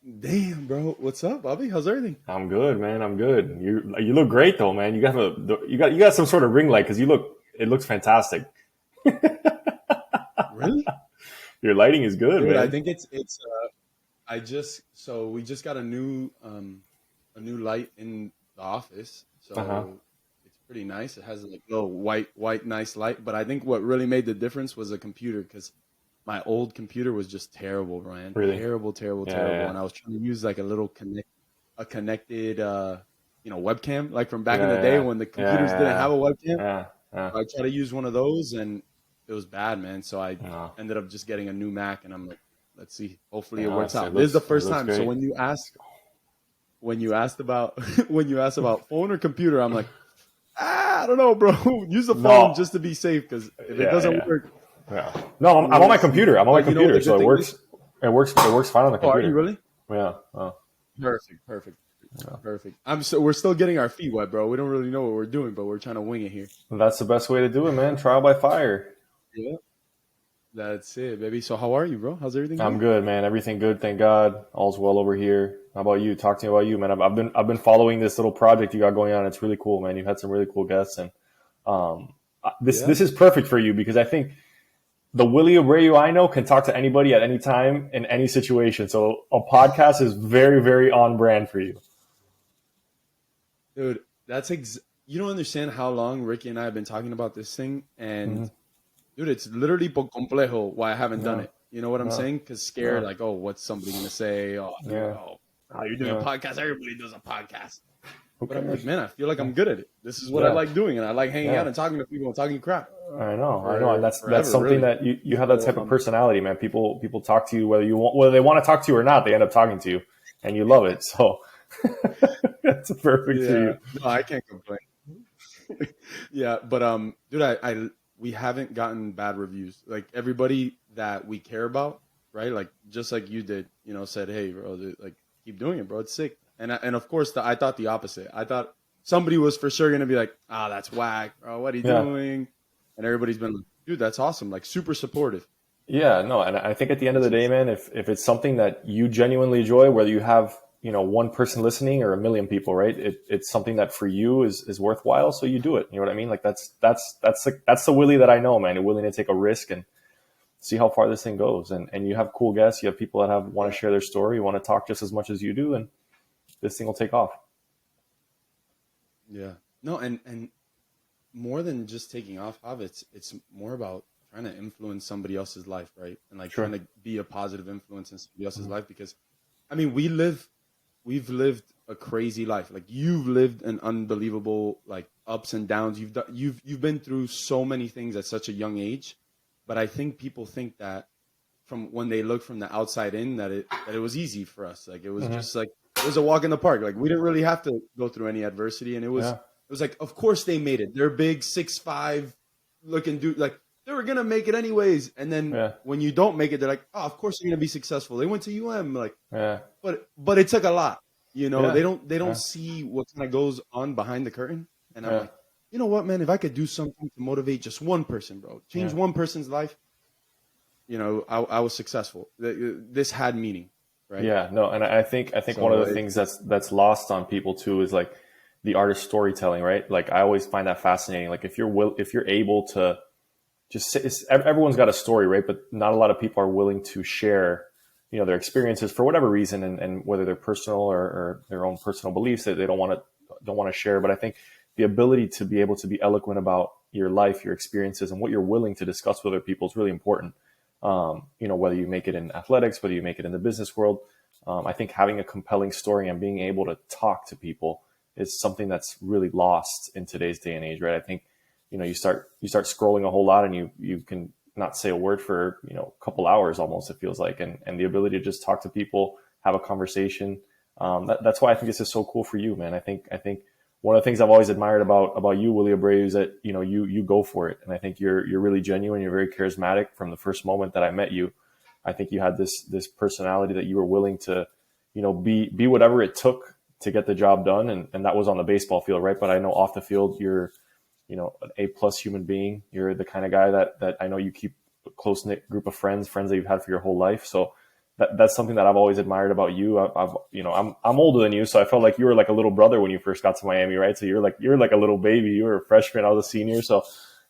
Damn, bro. What's up, Bobby? How's everything? I'm good, man. I'm good. You look great though, man. You got some sort of ring light because it looks fantastic. Really? Your lighting is good, Dude, I man. think it's we just got a new light in the office. Uh huh. So it's pretty nice. It has like a little white nice light, but I think what really made the difference was the computer cuz my old computer was just terrible, Ryan. Really? Terrible, terrible, Yeah, terrible. yeah, And I was trying to use like a connected webcam like from back in the day yeah, when the yeah, computers didn't yeah, have a webcam. yeah, yeah. I tried to use one of those and it was bad, man. So I No, ended up just getting a new Mac and I'm like, let's see. Hopefully it no, works it out. This is looks the it first looks time. So great. when you asked about when you asked about phone or computer, I'm like, I don't know, bro. Use the phone No, just to be safe because if it yeah, doesn't yeah, work, yeah. No, I'm on we'll my see. computer. I'm on my But you know what computer, the so good it thing is? works. It works fine on the Oh, are you computer. really? Yeah. Perfect, perfect, Yeah. perfect. We're still getting our feet wet, bro. We don't really know what we're doing, but we're trying to wing it here. That's the best way to do it, man. Trial by fire. Yeah. That's it, baby. So how are you, bro? How's everything I'm going? good, man. Everything good, thank God. All's well over here. How about you? Talk to me about you, man. I've been following this little project you got going on. It's really cool, man. You've had some really cool guests, and um, this Yeah. is perfect for you because I think the Willie Abreu I know can talk to anybody at any time in any situation. So a podcast is very, very on brand for you. Dude, you don't understand how long Ricky and I have been talking about this thing, and Mm-hmm. dude, it's literally por complejo why I haven't done Yeah, it. You know what I'm yeah, saying? Because scared, yeah, like, oh, what's somebody gonna say? Oh, dude, yeah, oh, you're doing a yeah. podcast. Everybody does a podcast. Who But I'm like, cares? man, I feel like Yeah, I'm good at it. This is what I yeah, like doing, and I like hanging out yeah. and talking to people and talking crap I know, and for that's forever, something really. that you have that So, type of personality, man. People talk to you whether they want to talk to you or not. They end up talking to you, and you love it. So that's perfect for yeah, you. no, I can't complain. Yeah, but dude, I we haven't gotten bad reviews. Like everybody that we care about, right? Like just like you did, said, "Hey, bro, dude, like keep doing it, bro. It's sick." And of course, I thought the opposite. I thought somebody was for sure gonna be like, "Ah, that's whack, bro. What are you Yeah, doing?" And everybody's been like, "Dude, that's awesome. Like super supportive." yeah, no, and I think at the end of Which the day, is man, if it's something that you genuinely enjoy, whether you have one person listening or a million people, right? It's something that for you is worthwhile, so you do it. You know what I mean? Like that's the Willie that I know, man. You're willing to take a risk and see how far this thing goes. And you have cool guests. You have people that have want yeah, to share their story, want to talk just as much as you do, and this thing will take off. yeah. No, and more than just taking off of it's more about trying to influence somebody else's life, right? And like trying Sure. to be a positive influence in somebody else's Mhm. life because I mean, we've lived a crazy life. Like you've lived an unbelievable like ups and downs. You've been through so many things at such a young age, but I think people think that from when they look from the outside in that it was easy for us. Like it was Mhm. just like it was a walk in the park. Like we didn't really have to go through any adversity, and Yeah. it was like of course they made it. They're big 6'5" looking dude. Like they were gonna make it anyways. And then Yeah. when you don't make it, they're like, oh, of course you're gonna be successful. They went to UM. Like Yeah. but it took a lot. Yeah. They don't Yeah. see what kind of goes on behind the curtain. And I'm Yeah. like, you know what, man? If I could do something to motivate just one person, bro, change Yeah. one person's life, I was successful. This had meaning, right? Yeah, no, and I think one of So the things that's lost on people too is like the art of storytelling, right? Like I always find that fascinating. Like if you're able to just say, everyone's got a story, right? But not a lot of people are willing to share, their experiences for whatever reason, and whether they're personal or their own personal beliefs that they don't want to share. But I think the ability to be able to be eloquent about your life, your experiences, and what you're willing to discuss with other people is really important. Whether you make it in athletics, whether you make it in the business world, I think having a compelling story and being able to talk to people is something that's really lost in today's day and age, right? I think, you start scrolling a whole lot and you can not say a word for, a couple hours almost, it feels like, and the ability to just talk to people, have a conversation. That's why I think this is so cool for you, man. I think one of the things I've always admired about you, Willie Abreu, is that you go for it, and I think you're really genuine. You're very charismatic from the first moment that I met you. I think you had this personality that you were willing to, be whatever it took to get the job done, and that was on the baseball field, right? But I know off the field, you're an A+ human being. You're the kind of guy that I know you keep a close knit group of friends that you've had for your whole life. So that's something that I've always admired about you. I'm older than you, so I felt like you were like a little brother when you first got to Miami, right? So you're like a little baby. You were a freshman, I was a senior, so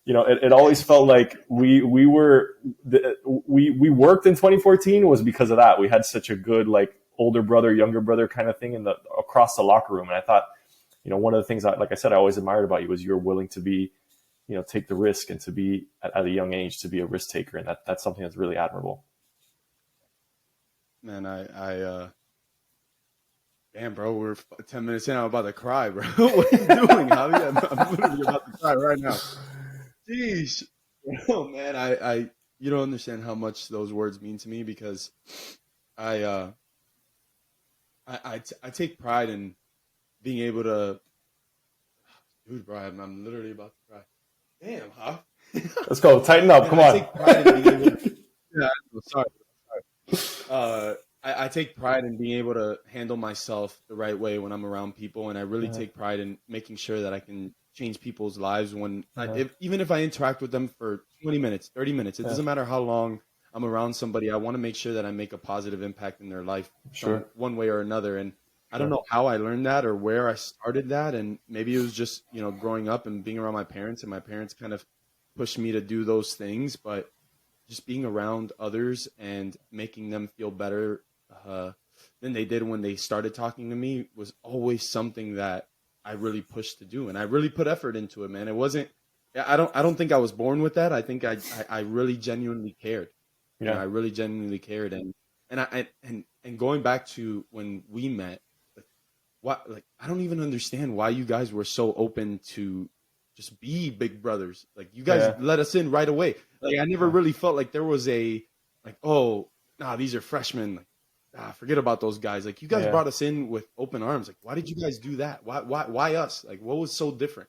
it always felt like we worked in 2014 was because of that. We had such a good like older brother, younger brother kind of thing across the locker room, and I thought, one of the things like I said, I always admired about you was you're willing to be, take the risk and to be at a young age to be a risk taker, and that's something that's really admirable. Man, damn, bro, we're 10 minutes in. I'm about to cry, bro. What are you doing, Javi? I'm literally about to cry right now. Jeez. Oh, man, you don't understand how much those words mean to me because I take pride in being able to, dude, bro, I'm literally about to cry. Damn, huh? Let's go. Tighten up. Come on. I take pride in being able to, yeah, sorry. I take pride in being able to handle myself the right way when I'm around people, and I really take pride in making sure that I can change people's lives when, even if I interact with them for 20 minutes, 30 minutes, it doesn't matter how long I'm around somebody. I want to make sure that I make a positive impact in their life, one way or another. And I don't know how I learned that or where I started that, and maybe it was just growing up and being around my parents, and my parents kind of pushed me to do those things, but just being around others and making them feel better than they did when they started talking to me was always something that I really pushed to do, and I really put effort into it, man. It wasn't. I don't think I was born with that. I think I really genuinely cared. I really genuinely cared, and going back to when we met, I don't even understand why you guys were so open to just be big brothers. Like you guys let us in right away. Like I never really felt like there was a oh, nah, these are freshmen. Like, forget about those guys. Like you guys brought us in with open arms. Like why did you guys do that? Why us? Like what was so different?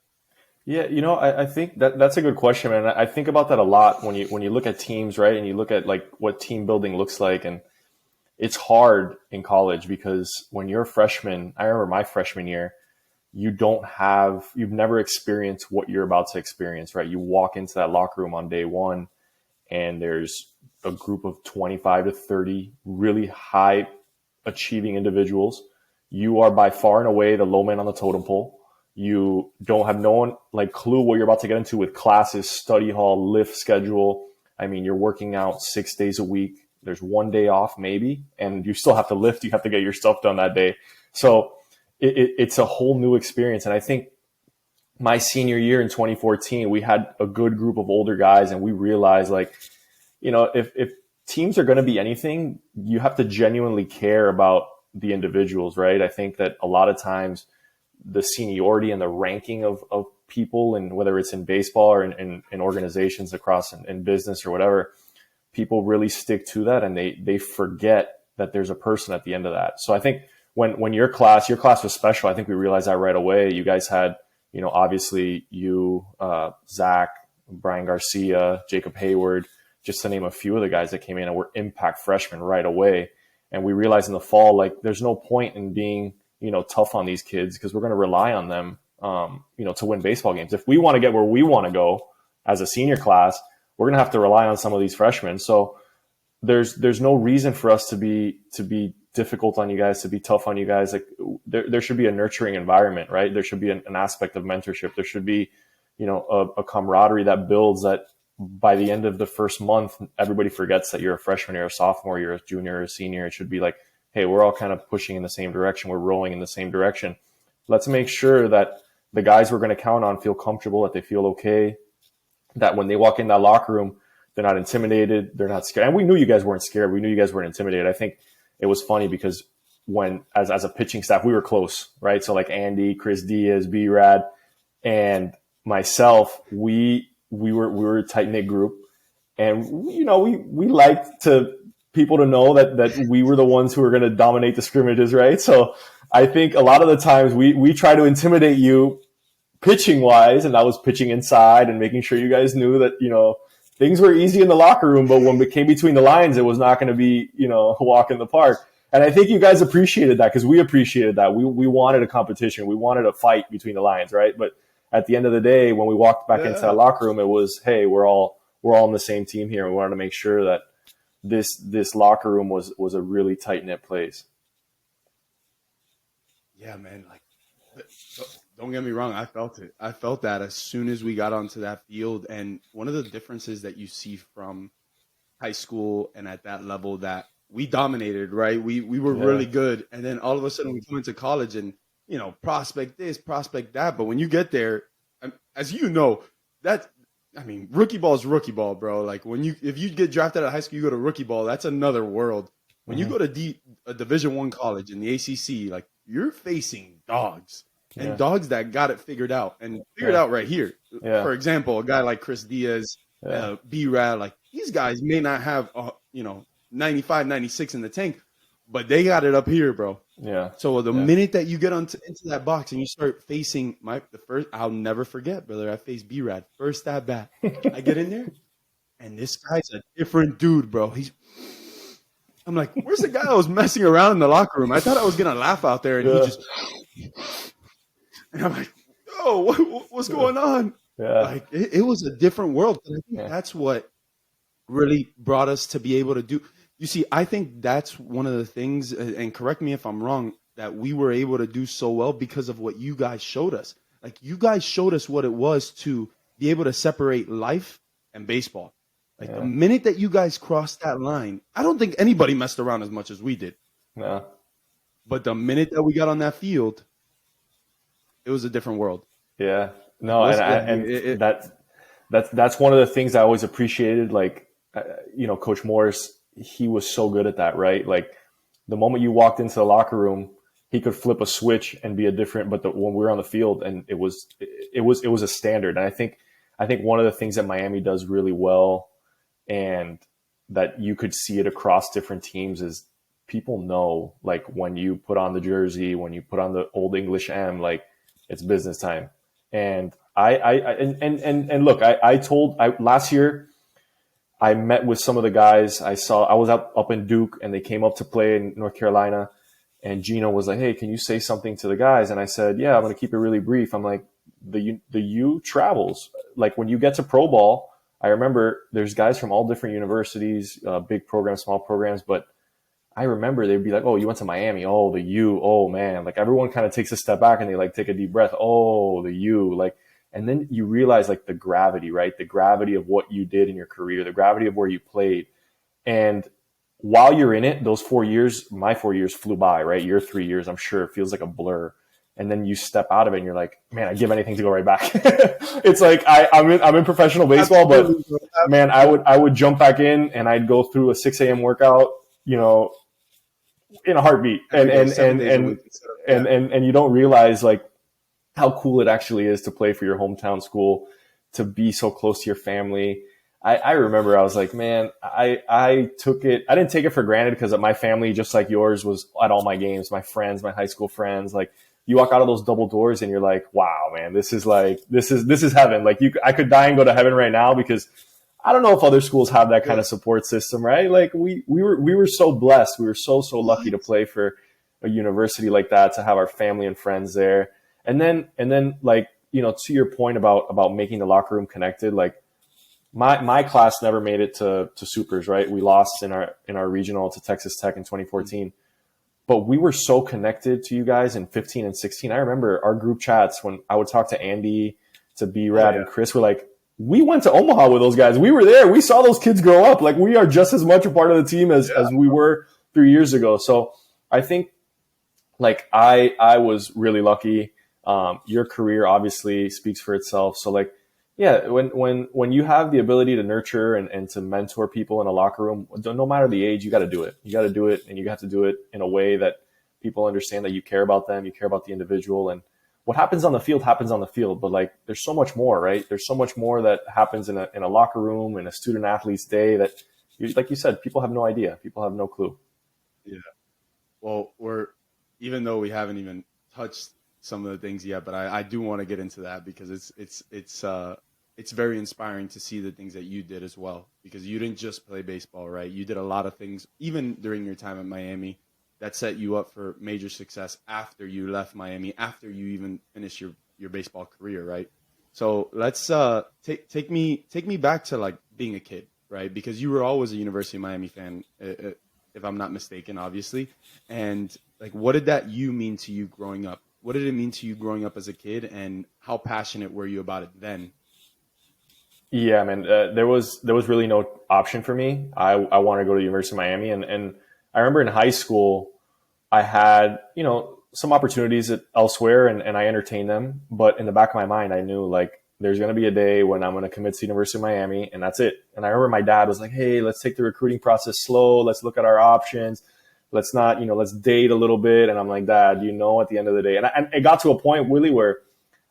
Yeah, I think that's a good question, man. I think about that a lot when you look at teams, right? And you look at like what team building looks like, and it's hard in college because when you're a freshman, I remember my freshman year, you've never experienced what you're about to experience, right? You walk into that locker room on day one and there's a group of 25 to 30 really high achieving individuals. You are by far and away the low man on the totem pole. You don't have no one like clue what you're about to get into with classes, study hall, lift schedule. I mean, you're working out 6 days a week. There's one day off maybe, and you still have to lift. You have to get your stuff done that day. So it's a whole new experience. And I think my senior year in 2014, we had a good group of older guys, and we realized like, if teams are going to be anything, you have to genuinely care about the individuals, right? I think that a lot of times the seniority and the ranking of people, and whether it's in baseball or in organizations across in business or whatever, people really stick to that, and they forget that there's a person at the end of that. So I think when your class was special, I think we realized that right away. You guys had, obviously you, Zach, Brian Garcia, Jacob Hayward, just to name a few of the guys that came in and were impact freshmen right away. And we realized in the fall, like there's no point in being, tough on these kids because we're going to rely on them, to win baseball games. If we want to get where we want to go as a senior class, we're going to have to rely on some of these freshmen. So there's no reason for us to be difficult on you guys, to be tough on you guys. Like there should be a nurturing environment, right? There should be an aspect of mentorship. There should be, a camaraderie that builds that by the end of the first month, everybody forgets that you're a freshman, you're a sophomore, you're a junior, or a senior. It should be like, hey, we're all kind of pushing in the same direction. We're rowing in the same direction. Let's make sure that the guys we're going to count on feel comfortable, that they feel okay, that when they walk in that locker room, they're not intimidated, they're not scared. And we knew you guys weren't scared. We knew you guys weren't intimidated. I think it was funny because when, as a pitching staff, we were close, right? So like Andy, Chris Diaz, B-Rad, and myself, we were a tight-knit group. And, we liked people to know that we were the ones who were going to dominate the scrimmages, right? So I think a lot of the times we try to intimidate you pitching wise, and that was pitching inside and making sure you guys knew that, things were easy in the locker room, but when it came between the lines, it was not going to be, a walk in the park. And I think you guys appreciated that because we appreciated that. We wanted a competition. We wanted a fight between the lines, right? But at the end of the day, when we walked back into that locker room, it was, hey, we're all on the same team here. We wanted to make sure that, this locker room was a really tight knit place. Yeah, man. Like, don't get me wrong. I felt it. I felt that as soon as we got onto that field. And one of the differences that you see from high school and at that level that we dominated, right? We were Yeah, really good. And then all of a sudden we come into college and, prospect this, prospect that. But when you get there, as you know, that, I mean, rookie ball is rookie ball, bro. Like if you get drafted out of high school, you go to rookie ball, that's another world. When you hmm go to a Division One college in the ACC, like you're facing dogs and yeah, dogs that got it figured out and figured yeah, out right here. yeah, For example, a guy like Chris Diaz, yeah, B-Rad, like these guys may not have, 95, 96 in the tank, but they got it up here, bro. yeah, So the yeah, minute that you get into that box and you start facing the first, I'll never forget, brother. I faced B-Rad first at bat. I get in there, and this guy's a different dude, bro. I'm like, where's the guy that was messing around in the locker room? I thought I was gonna laugh out there, and he yeah, just, and I'm like, oh, what's going on? yeah, Like, it was a different world. And I think yeah, that's what really brought us to be able to do. You see, I think that's one of the things, and correct me if I'm wrong, that we were able to do so well because of what you guys showed us. Like, you guys showed us what it was to be able to separate life and baseball. Like, the yeah, minute that you guys crossed that line, I don't think anybody messed around as much as we did. yeah. But the minute that we got on that field, it was a different world. Yeah. Like, No, and that's one of the things I always appreciated. Like, Coach Morris, he was so good at that, right? Like, the moment you walked into the locker room, he could flip a switch and be a different. But when we were on the field, and it was a standard. And I think one of the things that Miami does really well, and that you could see it across different teams, is people know, like, when you put on the jersey, when you put on the Old English M, like, it's business time. And and look, last year I met with some of the guys. I was up in Duke, and they came up to play in North Carolina, and Gino was like, "Hey, can you say something to the guys?" And I said, "Yeah, I'm going to keep it really brief." I'm like, the U travels. Like, when you get to pro ball, I remember there's guys from all different universities, big programs, small programs, but I remember they'd be like, "Oh, you went to Miami. Oh, the U. Oh, man." Like, everyone kind of takes a step back and they like take a deep breath. Oh, the U. Like, and then you realize, like, the gravity, right? The gravity of what you did in your career, the gravity of where you played. And while you're in it, those 4 years, my 4 years flew by, right? Your 3 years, I'm sure it feels like a blur. And then you step out of it and you're like, man, I'd give anything to go right back. It's like, I'm in professional baseball, but Absolutely, bro. man, I would jump back in and I'd go through a 6 a.m. workout, you know, in a heartbeat. And Every day, and seven and days a and week. Yeah. and you don't realize, like, how cool it actually is to play for your hometown school, to be so close to your family. I remember I was like, man, I took it. I didn't take it for granted, because my family, just like yours, was at all my games. My friends, my high school friends, like, you walk out of those double doors and you're like, wow, man, this is heaven. Like, I could die and go to heaven right now, because I don't know if other schools have that kind Yeah. of support system, right? Like, we were so blessed. We were so lucky What? to play for a university like that, to have our family and friends there. And then, like, to your point about making the locker room connected, like, my class never made it to supers, right? We lost in our regional to Texas Tech in 2014. But we were so connected to you guys in 15 and 16. I remember our group chats when I would talk to Andy, to Oh B-Rad yeah. and Chris. We're like, we went to Omaha with those guys. We were there. We saw those kids grow up. Like, we are just as much a part of the team as we were 3 years ago. So I think, like, I was really lucky. Your career obviously speaks for itself. So, like, yeah, when you have the ability to nurture and to mentor people in a locker room, no matter the age, you got to do it. You got to do it, and you have to do it in a way that people understand that you care about them, you care about the individual, and what happens on the field happens on the field. But, like, there's so much more, right? There's so much more that happens in a locker room, in a student athlete's day, that, like you said, people have no idea. People have no clue. Yeah. Well, even though we haven't even touched some of the things yet, but I do want to get into that because it's very inspiring to see the things that you did as well. Because you didn't just play baseball, right? You did a lot of things, even during your time at Miami, that set you up for major success after you left Miami, after you even finished your baseball career, right? So let's take me back to, like, being a kid. right? Because you were always a University of Miami fan, if I'm not mistaken, obviously. And like, what did that you mean to you growing up? What did it mean to you growing up as a kid, and how passionate were you about it then? Yeah, man. There was really no option for me. I wanted to go to University of Miami, and I remember in high school I had some opportunities elsewhere, and I entertained them. But in the back of my mind, I knew like there's going to be a day when I'm going to commit to University of Miami, and that's it. And I remember my dad was like, "Hey, let's take the recruiting process slow. Let's look at our options. Let's not, let's date a little bit." And I'm like, "Dad, at the end of the day," and it got to a point, Willie, where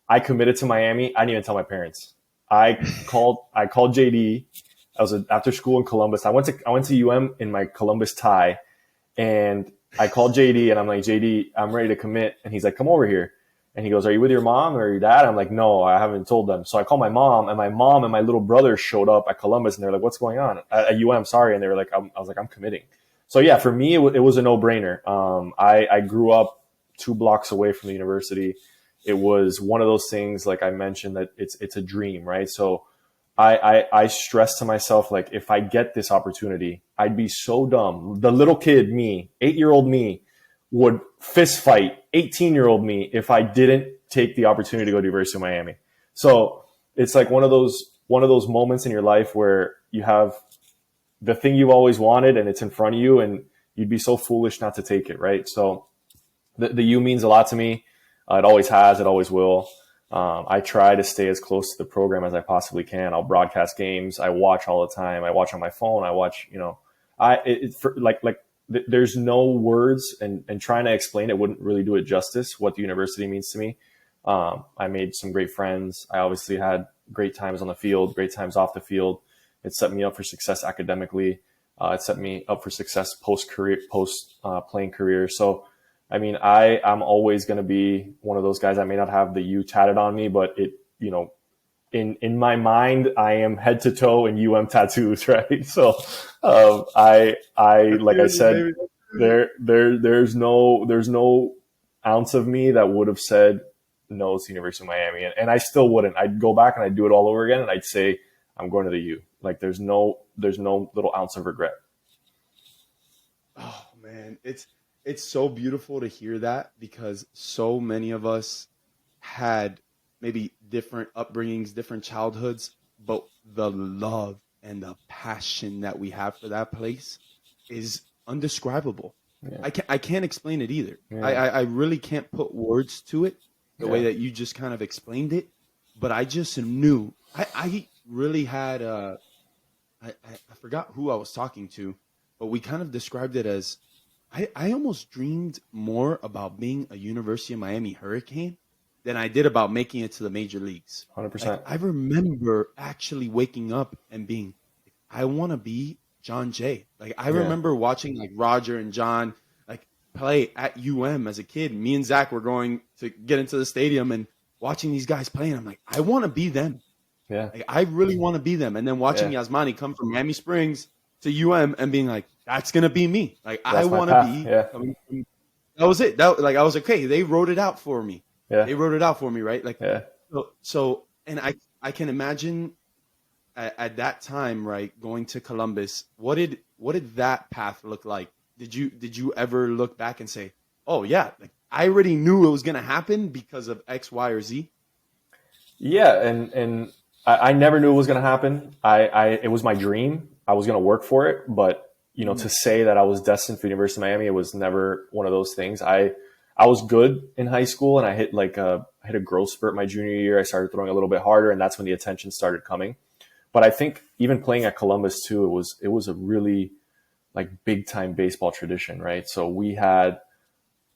I committed to Miami. I didn't even tell my parents. I called JD. I was after school in Columbus. I went to UM in my Columbus tie, and I called JD and I'm like, "JD, I'm ready to commit." And he's like, "Come over here." And he goes, "Are you with your mom or your dad?" I'm like, "No, I haven't told them." So I called my mom and my little brother showed up at Columbus, and they're like, "What's going on at UM?" Sorry. And they were like, I was like, "I'm committing." So yeah, for me, it was a no brainer. I grew up 2 blocks away from the university. It was one of those things, like I mentioned, that it's a dream, right? So I stress to myself, like, if I get this opportunity, I'd be so dumb. The little kid me, 8-year-old me, would fist fight 18-year-old me if I didn't take the opportunity to go to University of Miami. So it's like one of those moments in your life where you have the thing you've always wanted and it's in front of you, and you'd be so foolish not to take it, right? So the U means a lot to me. It always has. It always will. I try to stay as close to the program as I possibly can. I'll broadcast games. I watch all the time. I watch on my phone. I watch, there's no words, and trying to explain it wouldn't really do it justice what the university means to me. I made some great friends. I obviously had great times on the field, great times off the field. It set me up for success academically. It set me up for success post playing career. So, I mean, I'm always going to be one of those guys. I may not have the U tatted on me, but in my mind, I am head to toe in tattoos, right? So, like I said, there's no ounce of me that would have said no to University of Miami, and I still wouldn't. I'd go back and I'd do it all over again, and I'd say I'm going to the U. Like, there's no little ounce of regret. Oh man, it's so beautiful to hear that, because so many of us had maybe different upbringings, different childhoods, but the love and the passion that we have for that place is undescribable. Yeah. I can't explain it either. Yeah. I really can't put words to it the Yeah. way that you just kind of explained it, but I just knew. I really had I forgot who I was talking to, but we kind of described it as I almost dreamed more about being a University of Miami Hurricane than I did about making it to the major leagues. 100%. Like, I remember actually waking up and being, I want to be John Jay. Like, I remember watching like Roger and John like play at UM as a kid. Me and Zach were going to get into the stadium and watching these guys play, and I'm like, I want to be them. Yeah. Like, I really want to be them. And then watching Yasmani come from Miami Springs to UM and being like, that's gonna be me. Like, I want to be. Yeah. That was it. I was like, okay, they wrote it out for me. Yeah. They wrote it out for me, right? Like, Yeah. so, and I can imagine at that time, right, going to Columbus. What did that path look like? Did you ever look back and say, oh yeah, like, I already knew it was gonna happen because of X, Y, or Z? Yeah, and I never knew it was going to happen. It was my dream. I was going to work for it, but to say that I was destined for University of Miami, it was never one of those things. I was good in high school, and I hit a growth spurt my junior year. I started throwing a little bit harder, and that's when the attention started coming. But I think even playing at Columbus too, it was a really like big time baseball tradition, right? So we had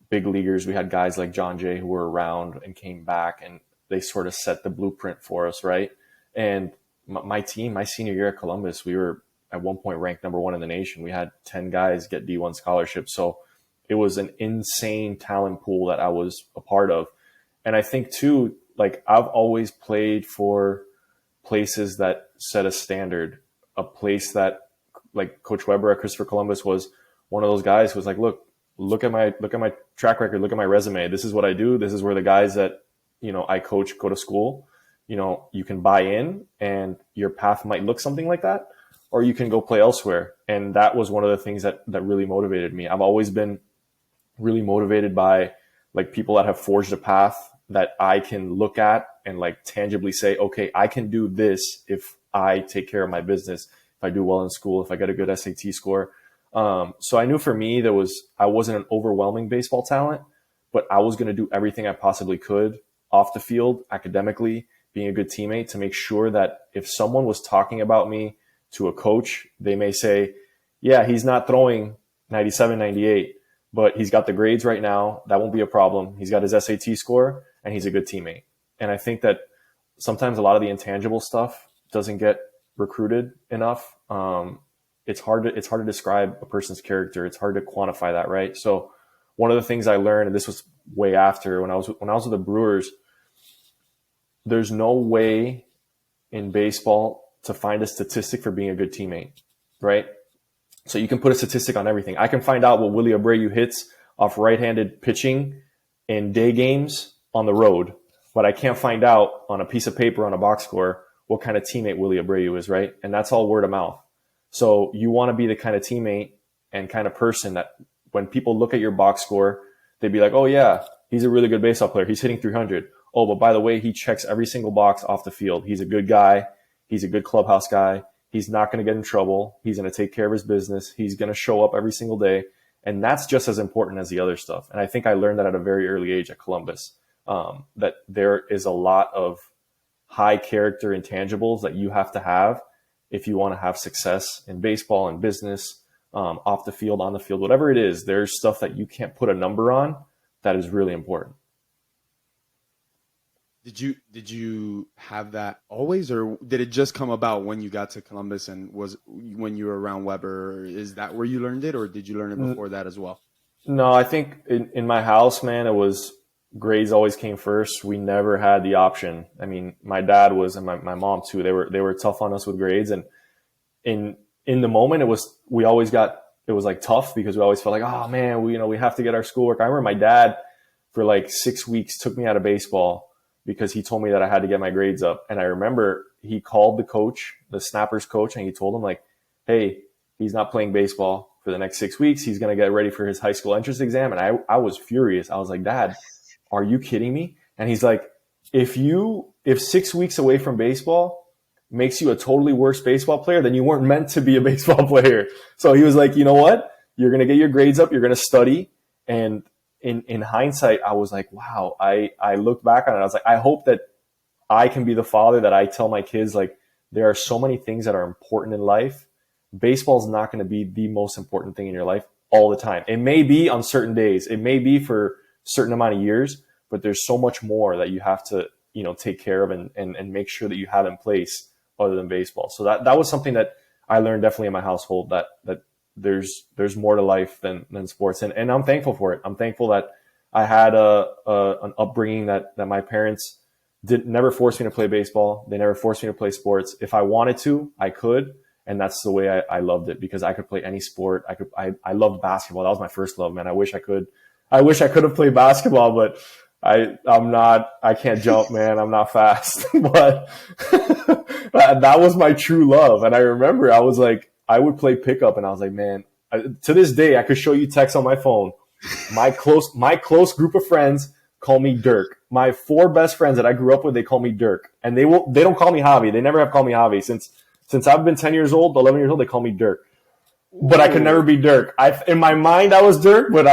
big leaguers. We had guys like John Jay who were around and came back, and they sort of set the blueprint for us, right? And my team, my senior year at Columbus, we were at one point ranked number 1 in the nation. We had 10 guys get D1 scholarships. So it was an insane talent pool that I was a part of. And I think too, like, I've always played for places that set a standard, a place that, like, Coach Weber at Christopher Columbus was one of those guys who was like, look at my track record, look at my resume. This is what I do. This is where the guys that, I coach go to school. You can buy in, and your path might look something like that, or you can go play elsewhere. And that was one of the things that really motivated me. I've always been really motivated by like people that have forged a path that I can look at and like tangibly say, okay, I can do this if I take care of my business, if I do well in school, if I get a good SAT score. So I knew for me, I wasn't an overwhelming baseball talent, but I was going to do everything I possibly could off the field, academically, being a good teammate to make sure that if someone was talking about me to a coach, they may say, yeah, he's not throwing 97, 98, but he's got the grades right now. That won't be a problem. He's got his SAT score and he's a good teammate. And I think that sometimes a lot of the intangible stuff doesn't get recruited enough. It's hard to describe a person's character. It's hard to quantify that, right? So one of the things I learned, and this was way after when I was with the Brewers, there's no way in baseball to find a statistic for being a good teammate, right? So you can put a statistic on everything. I can find out what Willie Abreu hits off right-handed pitching in day games on the road, but I can't find out on a piece of paper on a box score what kind of teammate Willie Abreu is, right? And that's all word of mouth. So you want to be the kind of teammate and kind of person that when people look at your box score, they'd be like, oh yeah, he's a really good baseball player. He's hitting 300. Oh, but by the way, he checks every single box off the field. He's a good guy. He's a good clubhouse guy. He's not going to get in trouble. He's going to take care of his business. He's going to show up every single day. And that's just as important as the other stuff. And I think I learned that at a very early age at Columbus, that there is a lot of high character intangibles that you have to have if you want to have success in baseball and business, off the field, on the field, whatever it is. There's stuff that you can't put a number on that is really important. Did you have that always, or did it just come about when you got to Columbus and was when you were around Weber? Is that where you learned it, or did you learn it before that as well? No, I think in my house, man, it was grades always came first. We never had the option. I mean, my dad was, and my mom too. They were tough on us with grades, and in the moment, it was like tough because we always felt like, oh man, we have to get our schoolwork. I remember my dad for like 6 weeks took me out of baseball because he told me that I had to get my grades up. And I remember he called the coach, the snappers coach, and he told him like, hey, he's not playing baseball for the next 6 weeks. He's going to get ready for his high school entrance exam. And I was furious. I was like, Dad, are you kidding me? And he's like, if 6 weeks away from baseball makes you a totally worse baseball player, then you weren't meant to be a baseball player. So he was like, you know what? You're going to get your grades up. You're going to study. And in hindsight, I was like, wow, I looked back on it. I was like, I hope that I can be the father that I tell my kids, like, there are so many things that are important in life. Baseball is not going to be the most important thing in your life all the time. It may be on certain days. It may be for a certain amount of years, but there's so much more that you have to, take care of and make sure that you have in place other than baseball. So that was something that I learned definitely in my household, that there's more to life than sports. And I'm thankful for it. I'm thankful that I had an upbringing that my parents never forced me to play baseball. They never forced me to play sports. If I wanted to, I could. And that's the way I loved it, because I could play any sport. I loved basketball. That was my first love, man. I wish I could have played basketball, but I can't jump, man. I'm not fast, but that was my true love. And I remember I would play pickup, and I was like, man, to this day, I could show you texts on my phone. My close group of friends call me Dirk. My 4 best friends that I grew up with, they call me Dirk, and they don't call me Javi. They never have called me Javi since I've been 10 years old, 11 years old. They call me Dirk, but I could never be Dirk. In my mind, I was Dirk, but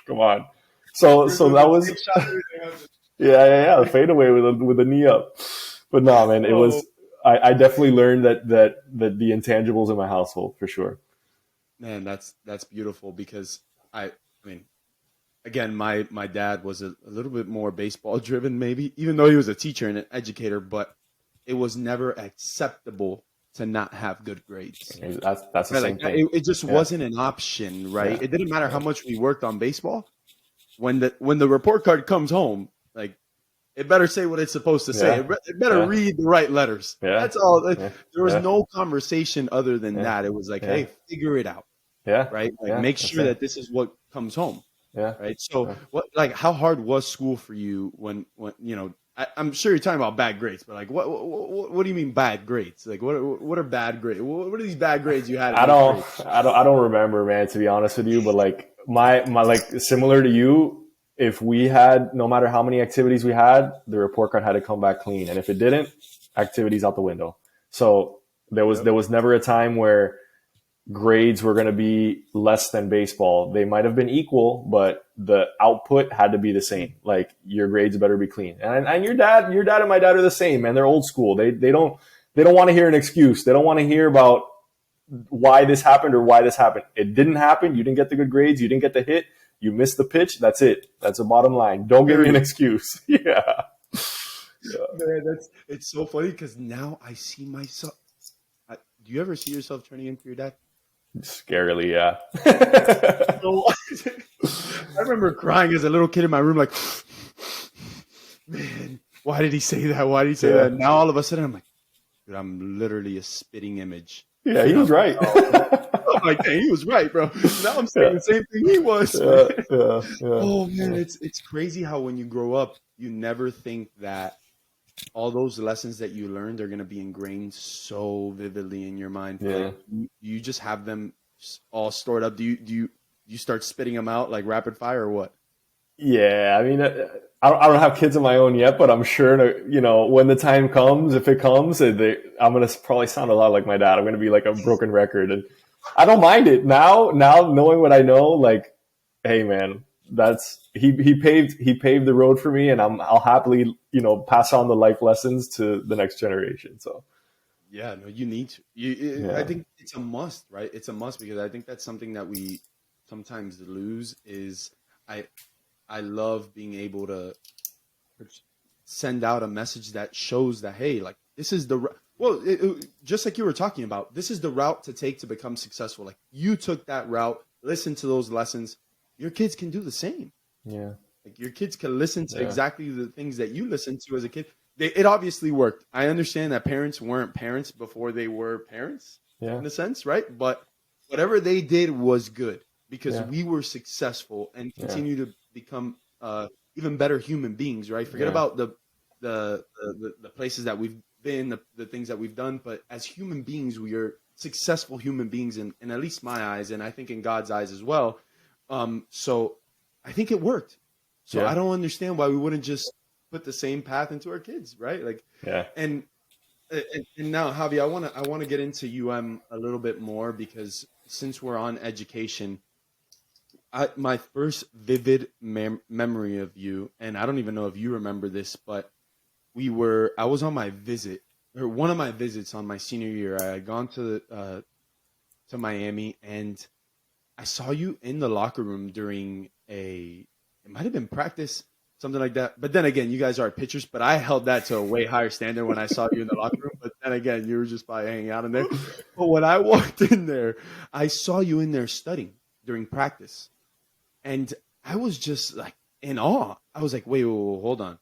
come on. So that was yeah, the fadeaway with the knee up. But no, man, it was. I definitely learned that the intangibles in my household for sure. Man, that's beautiful, because I mean, again, my dad was a little bit more baseball driven, maybe, even though he was a teacher and an educator, but it was never acceptable to not have good grades. That's the same thing. It just wasn't an option, right? Yeah. It didn't matter how much we worked on baseball. When the report card comes home, like, it better say what it's supposed to say. It better read the right letters. Yeah. That's all. There was no conversation other than that. It was like, hey, figure it out. Yeah. Right. Like, make sure that this is what comes home. Yeah. Right. So how hard was school for you when I'm sure you're talking about bad grades, but like, what do you mean bad grades? Like, what are bad grades? What are these bad grades you had in eighth grade? I don't remember, man, to be honest with you, but like my like similar to you, if we had, no matter how many activities we had, the report card had to come back clean. And if it didn't, activities out the window. So there was never a time where grades were going to be less than baseball. They might have been equal, but the output had to be the same. Like your grades better be clean. And your dad and my dad are the same, man. They're old school. They don't want to hear an excuse. They don't want to hear about why this happened or why this happened. It didn't happen. You didn't get the good grades. You didn't get the hit. You missed the pitch. That's it. That's the bottom line. Don't give me an excuse. Yeah. Man, it's so funny because now I see myself. Do you ever see yourself turning into your dad? Scarily, yeah. So, I remember crying as a little kid in my room, like, man, why did he say that? Why did he say that? Now all of a sudden I'm like, dude, I'm literally a spitting image. Yeah, he was right. I'm like, dang, he was right, bro. Now I'm saying the same thing he was. Oh man, it's crazy how when you grow up, you never think that all those lessons that you learned are going to be ingrained so vividly in your mind. Yeah. Like, you just have them all stored up. Do you start spitting them out like rapid fire or what? Yeah, I mean, I don't have kids of my own yet, but I'm sure, you know, when the time comes, if it comes, I'm going to probably sound a lot like my dad. I'm going to be like a broken record, and I don't mind it now knowing what I know. Like, hey, man, he paved the road for me, and I'll happily, you know, pass on the life lessons to the next generation. So yeah, no, you need to. I think it's a must, right? It's a must because I think that's something that we sometimes lose. Is I love being able to send out a message that shows that, hey, like this is just like you were talking about, this is the route to take to become successful. Like you took that route, listen to those lessons. Your kids can do the same. Yeah. Like your kids can listen to exactly the things that you listened to as a kid. It obviously worked. I understand that parents weren't parents before they were parents in a sense, right? But whatever they did was good because we were successful and continue to become even better human beings, right? Forget about the places that we've been, the things that we've done, but as human beings, we are successful human beings in at least my eyes, and I think in God's eyes as well. So I think it worked. So I don't understand why we wouldn't just put the same path into our kids, right? Like, and now, Javi, I want to get into a little bit more because since we're on education, my first vivid memory of you, and I don't even know if you remember this, but I was on my visit, or one of my visits on my senior year. I had gone to Miami, and I saw you in the locker room during it might have been practice, something like that. But then again, you guys are pitchers, but I held that to a way higher standard when I saw you in the locker room. But then again, you were just probably hanging out in there. But when I walked in there, I saw you in there studying during practice. And I was just like in awe. I was like, wait, hold on.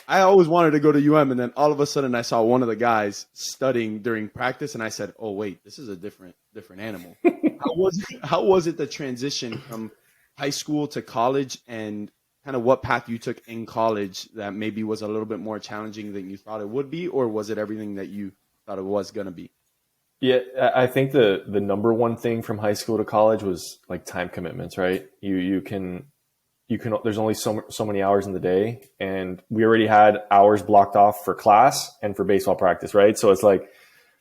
I always wanted to go to UM, and then all of a sudden I saw one of the guys studying during practice, and I said, oh, wait, this is a different animal. How was it the transition from high school to college, and kind of what path you took in college that maybe was a little bit more challenging than you thought it would be, or was it everything that you thought it was going to be? Yeah, I think the number one thing from high school to college was like time commitments, right? You can there's only so many hours in the day, and we already had hours blocked off for class and for baseball practice, right? So it's like,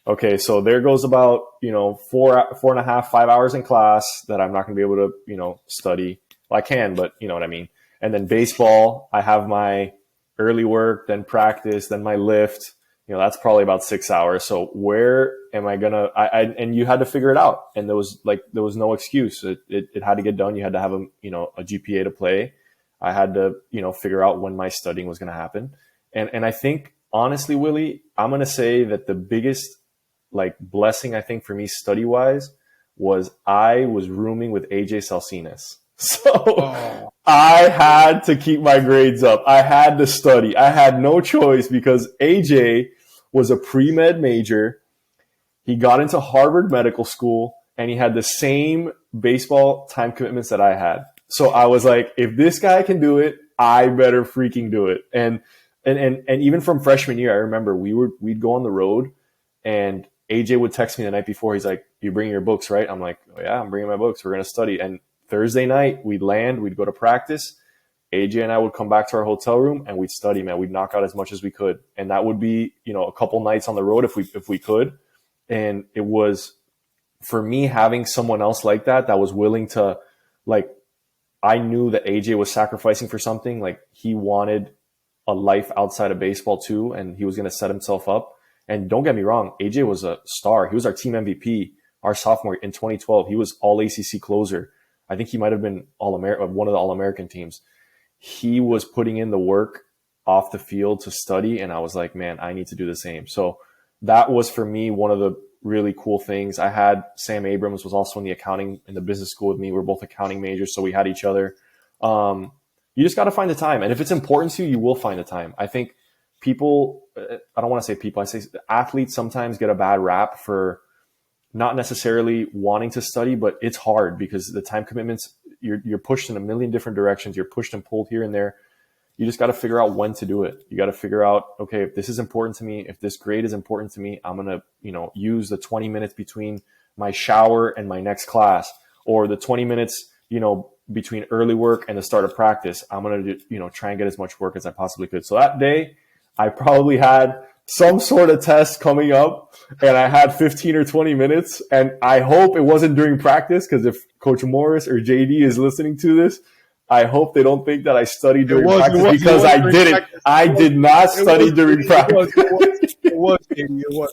okay, so there goes about, 4.5, 5 hours in class that I'm not going to be able to, study. Well, I can, but you know what I mean? And then baseball, I have my early work, then practice, then my lift. That's probably about 6 hours. So where am I going to, and you had to figure it out. And there was no excuse. It had to get done. You had to have a GPA to play. I had to, figure out when my studying was going to happen. And I think honestly, Willie, I'm going to say that the biggest blessing, I think for me study wise was I was rooming with AJ Salcinas. So I had to keep my grades up. I had to study. I had no choice because AJ was a pre-med major. He got into Harvard Medical School, and he had the same baseball time commitments that I had. So I was like, if this guy can do it, I better freaking do it. And And even from freshman year, I remember we'd go on the road, and AJ would text me the night before. He's like, "You bringing your books, right?" I'm like, "Oh, yeah, I'm bringing my books. We're gonna study." And Thursday night, we'd land, we'd go to practice. AJ and I would come back to our hotel room and we'd study, man. We'd knock out as much as we could. And that would be, a couple nights on the road if we could. And it was, for me, having someone else like that was willing to, like, I knew that AJ was sacrificing for something. Like, he wanted a life outside of baseball too, and he was going to set himself up. And don't get me wrong, AJ was a star. He was our team MVP our sophomore in 2012. He was all ACC closer. I think he might have been one of the All-American teams. He was putting in the work off the field to study, and I was like, man, I need to do the same. So that was, for me, one of the really cool things. I had Sam Abrams was also in the business school with me. We're both accounting majors, so we had each other. You just got to find the time. And if it's important to you, you will find the time. I think people, I don't want to say people, I say athletes sometimes get a bad rap for not necessarily wanting to study, but it's hard because the time commitments, you're pushed in a million different directions. You're pushed and pulled here and there. You just got to figure out when to do it. You got to figure out, okay, if this is important to me, if this grade is important to me, I'm going to, use the 20 minutes between my shower and my next class, or the 20 minutes, between early work and the start of practice. I'm going to, try and get as much work as I possibly could. So that day I probably had some sort of test coming up and I had 15 or 20 minutes, and I hope it wasn't during practice, because if Coach Morris or JD is listening to this, I hope they don't think that I studied during practice, because I didn't. I did not study during practice. It was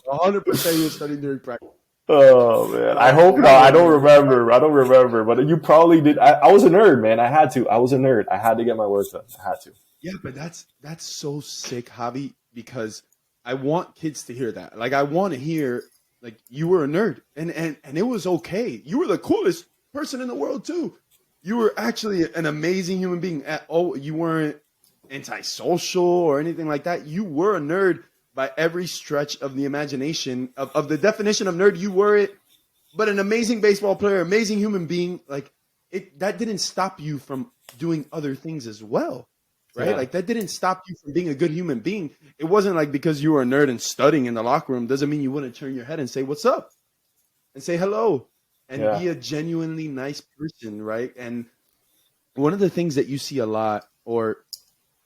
100% you studied during practice. Oh man, I hope not. I don't remember, but you probably did. I was a nerd, man. I had to. I was a nerd. I had to get my work done. I had to. Yeah, but that's so sick, Javi, because I want kids to hear that. Like, I want to hear, like, you were a nerd, and it was okay. You were the coolest person in the world too. You were actually an amazing human being. You weren't antisocial or anything like that. You were a nerd by every stretch of the imagination of the definition of nerd. You were it, but an amazing baseball player, amazing human being. Like, that didn't stop you from doing other things as well, right? Yeah. Like, that didn't stop you from being a good human being. It wasn't like because you were a nerd and studying in the locker room doesn't mean you wouldn't turn your head and say, "What's up?" and say hello and be a genuinely nice person, right? And one of the things that you see a lot, or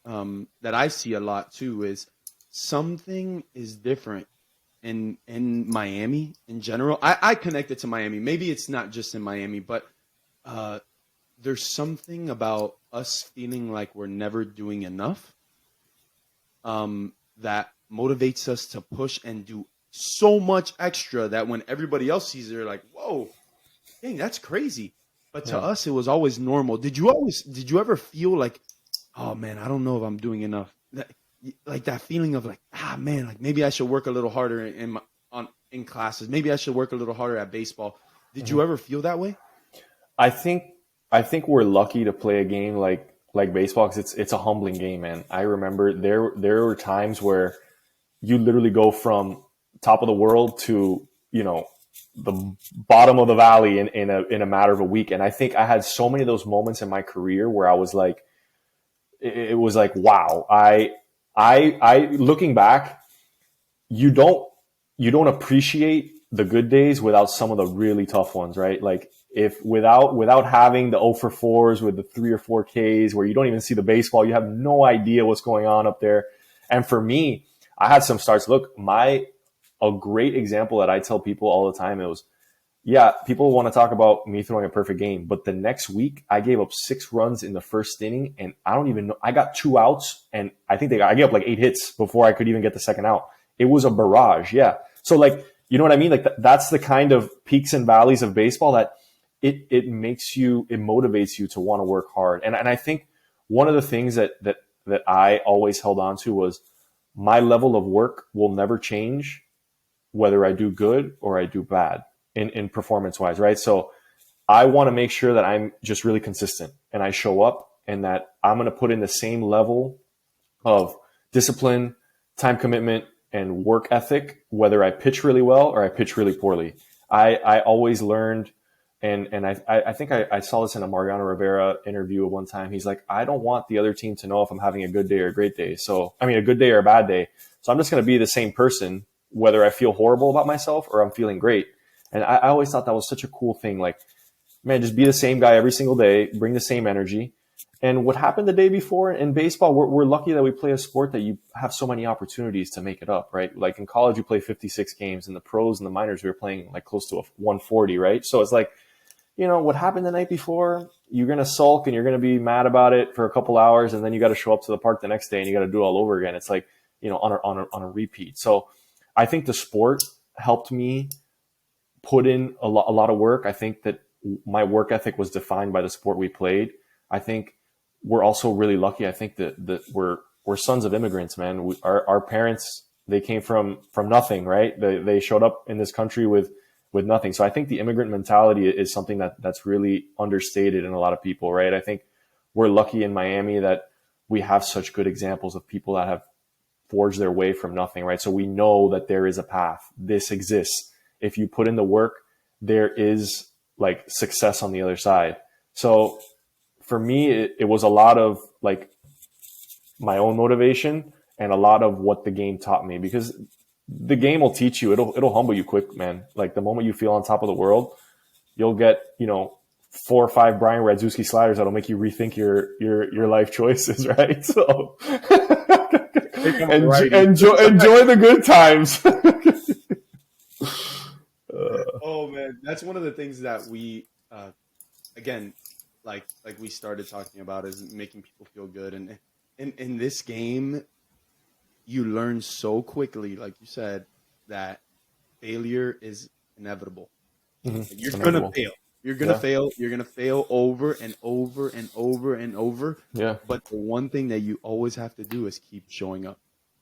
that I see a lot too, is something is different in Miami in general. I connect it to Miami. Maybe it's not just in Miami, but there's something about us feeling like we're never doing enough that motivates us to push and do so much extra that when everybody else sees it, they're like, whoa, dang, that's crazy. But to us, it was always normal. Did you ever feel like, oh man, I don't know if I'm doing enough? Like that feeling of like, man, like maybe I should work a little harder in classes. Maybe I should work a little harder at baseball. Did you ever feel that way? I think we're lucky to play a game like baseball, because it's a humbling game, man. I remember there were times where you literally go from top of the world to, the bottom of the valley in a matter of a week. And I think I had so many of those moments in my career where I was like, it was like, wow, I looking back, you don't appreciate the good days without some of the really tough ones, right? Like, if without having the 0 for 4s with the 3 or 4 Ks where you don't even see the baseball, you have no idea what's going on up there. And for me, I had some starts. Look, a great example that I tell people all the time is, people want to talk about me throwing a perfect game, but the next week I gave up 6 runs in the first inning, and I don't even know. I got 2 outs, and I think I gave up like 8 hits before I could even get the second out. It was a barrage, yeah. So, like, you know what I mean? Like, that's the kind of peaks and valleys of baseball that it motivates you to want to work hard. And I think one of the things that I always held on to was my level of work will never change whether I do good or I do bad in performance wise, right? So I want to make sure that I'm just really consistent and I show up, and that I'm going to put in the same level of discipline, time commitment, and work ethic, whether I pitch really well or I pitch really poorly. I always learned And I think I saw this in a Mariano Rivera interview at one time. He's like, I don't want the other team to know if I'm having a good day or a great day. So, I mean, a good day or a bad day. So I'm just going to be the same person, whether I feel horrible about myself or I'm feeling great. And I always thought that was such a cool thing. Like, man, just be the same guy every single day, bring the same energy. And what happened the day before in baseball, we're lucky that we play a sport that you have so many opportunities to make it up, right? Like in college, you play 56 games. In the pros and the minors, we were playing like close to a 140, right? So it's like, you know, what happened the night before, you're going to sulk and you're going to be mad about it for a couple hours. And then you got to show up to the park the next day and you got to do it all over again. It's like, you know, on a repeat. So I think the sport helped me put in a lot of work. I think that my work ethic was defined by the sport we played. I think we're also really lucky. I think that we're sons of immigrants, man. Our parents, they came from nothing, right? They showed up in this country with nothing. So I think the immigrant mentality is something that's really understated in a lot of people, right? I think we're lucky in Miami that we have such good examples of people that have forged their way from nothing, right? So we know that there is a path. This exists. If you put in the work, there is like success on the other side. So for me, it was a lot of like my own motivation and a lot of what the game taught me, because the game will teach you. It'll humble you quick, man. Like the moment you feel on top of the world, you'll get, you know, 4 or 5 Brian Radzewski sliders that'll make you rethink your life choices, right? So enjoy the good times. Oh man, that's one of the things that we again, like we started talking about, is making people feel good. And in this game, you learn so quickly, like you said, that failure is inevitable. Mm-hmm. You're gonna fail. You're gonna fail. You're gonna fail over and over and over and over. Yeah. But the one thing that you always have to do is keep showing up.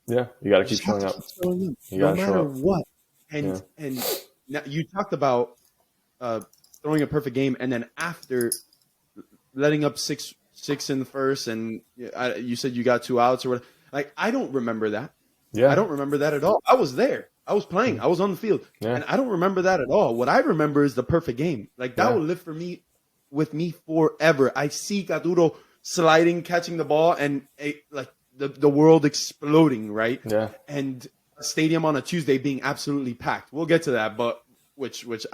Yeah, you got to keep showing up. No matter what. And now you talked about throwing a perfect game, and then after letting up six in the first, and you said you got 2 outs or whatever. Like, I don't remember that. Yeah. I don't remember that at all. I was there. I was playing. I was on the field. Yeah. And I don't remember that at all. What I remember is the perfect game. Like, that will live with me forever. I see Caduro sliding, catching the ball, and like the world exploding, right? Yeah. And a stadium on a Tuesday being absolutely packed. We'll get to that, but which was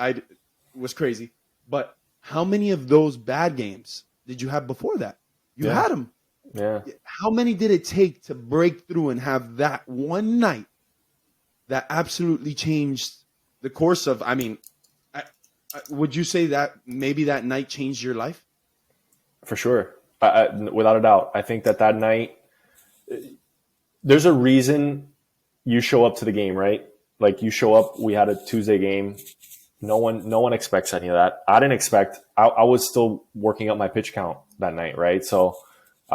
crazy. But how many of those bad games did you have before that? You had them. Yeah. How many did it take to break through and have that one night that absolutely changed the course of, I mean, would you say that maybe that night changed your life? For sure. Without a doubt. I think that night, there's a reason you show up to the game, right? Like you show up, we had a Tuesday game. No one expects any of that. I didn't expect, I was still working up my pitch count that night, right? So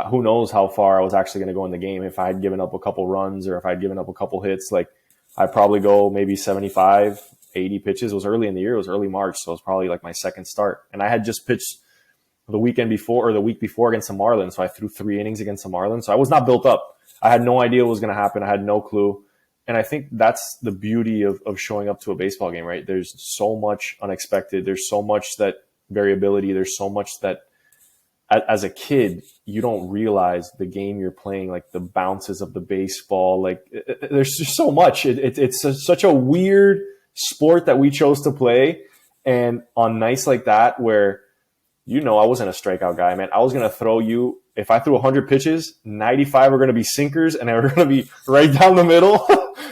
who knows how far I was actually going to go in the game. If I had given up a couple runs or if I'd given up a couple hits, like I'd probably go maybe 75, 80 pitches. It was early in the year. It was early March. So it was probably like my second start. And I had just pitched the weekend before or the week before against the Marlins. So I threw 3 innings against the Marlins. So I was not built up. I had no idea what was going to happen. I had no clue. And I think that's the beauty of showing up to a baseball game, right? There's so much unexpected. There's so much that variability. There's so much that as a kid, you don't realize the game you're playing, like the bounces of the baseball. Like there's just so much. It's such a weird sport that we chose to play. And on nights like that, where, you know, I wasn't a strikeout guy, man. I was going to throw you. If I threw 100 pitches, 95 are going to be sinkers and they're going to be right down the middle.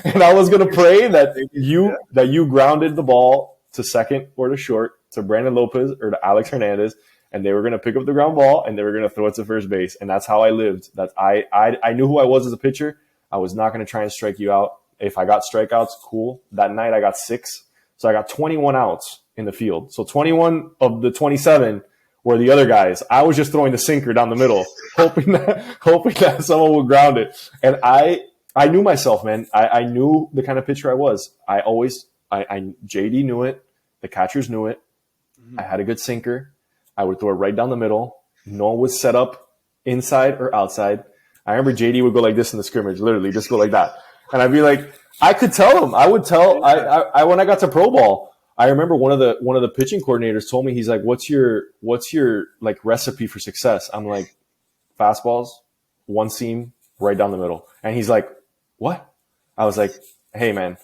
And I was going to pray that you grounded the ball to second or to short, to Brandon Lopez or to Alex Hernandez, and they were going to pick up the ground ball and they were going to throw it to first base. And that's how I lived. That I knew who I was as a pitcher. I was not going to try and strike you out. If I got strikeouts, cool. That night I got 6. So I got 21 outs in the field. So 21 of the 27 were the other guys. I was just throwing the sinker down the middle, hoping that someone would ground it. And I knew myself, man. I knew the kind of pitcher I was. JD knew it. The catchers knew it. Mm-hmm. I had a good sinker. I would throw it right down the middle. No one was set up inside or outside. I remember JD would go like this in the scrimmage, literally just go like that. And I'd be like, I could tell him. I would tell. I when I got to pro ball, I remember one of the pitching coordinators told me, he's like, what's your like recipe for success? I'm like, fastballs, one seam, right down the middle. And he's like, what? I was like, hey man,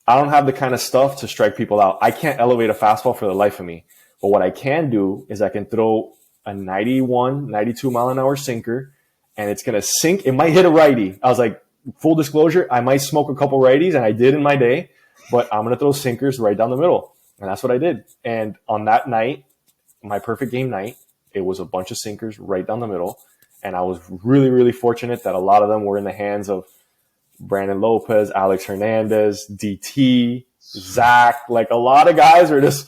I don't have the kind of stuff to strike people out. I can't elevate a fastball for the life of me. But what I can do is I can throw a 91, 92 mile an hour sinker, and it's going to sink. It might hit a righty. I was like, full disclosure, I might smoke a couple righties, and I did in my day, but I'm going to throw sinkers right down the middle. And that's what I did. And on that night, my perfect game night, it was a bunch of sinkers right down the middle. And I was really, really fortunate that a lot of them were in the hands of Brandon Lopez, Alex Hernandez, DT, Zach. Like a lot of guys were just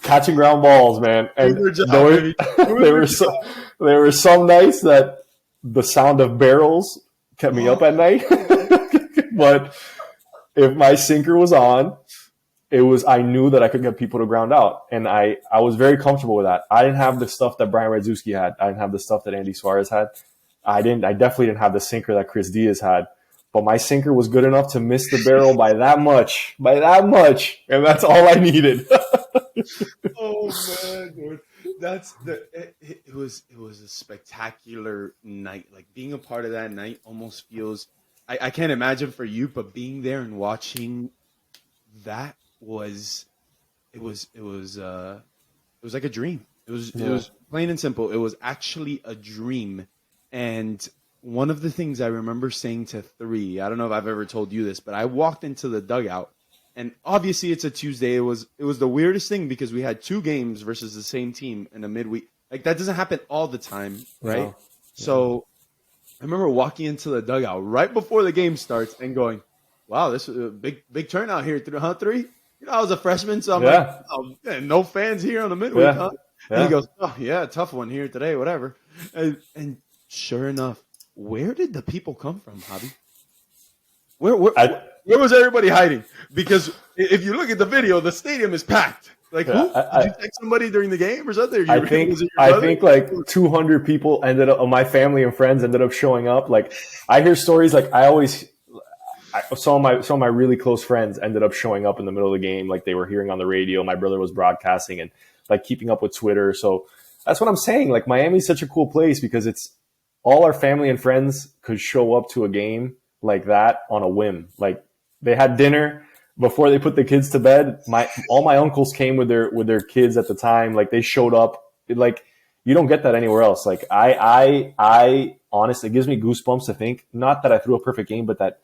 catching ground balls, man. And there were some nights that the sound of barrels kept me up at night. But if my sinker was on, I knew that I could get people to ground out. And I was very comfortable with that. I didn't have the stuff that Brian Radzewski had. I didn't have the stuff that Andy Suarez had. I definitely didn't have the sinker that Chris Diaz had. But my sinker was good enough to miss the barrel by that much. And that's all I needed. Oh man, dude. It was a spectacular night. Like being a part of that night almost feels, I can't imagine for you, but being there and watching that was like a dream. It was plain and simple. It was actually a dream. And one of the things I remember saying to Three, I don't know if I've ever told you this, but I walked into the dugout, and obviously it's a Tuesday. It was the weirdest thing because we had 2 games versus the same team in a midweek. Like that doesn't happen all the time, right? No. So I remember walking into the dugout right before the game starts and going, "Wow, this is a big turnout here, huh, Three?" You know, I was a freshman, so I'm like, "Oh, man, no fans here on the midweek, huh?" And he goes, "Oh yeah, tough one here today, whatever." And sure enough, where did the people come from, Javi? Where was everybody hiding? Because if you look at the video, the stadium is packed. Like, did you text somebody during the game or something? I think like 200 people my family and friends ended up showing up. Like, I hear stories like some of my really close friends ended up showing up in the middle of the game. Like they were hearing on the radio. My brother was broadcasting and like keeping up with Twitter. So that's what I'm saying. Like Miami's such a cool place because it's all our family and friends could show up to a game like that on a whim. Like they had dinner before they put the kids to bed. All my uncles came with their kids at the time. Like they showed up. Like you don't get that anywhere else. Like I honestly, it gives me goosebumps to think, not that I threw a perfect game, but that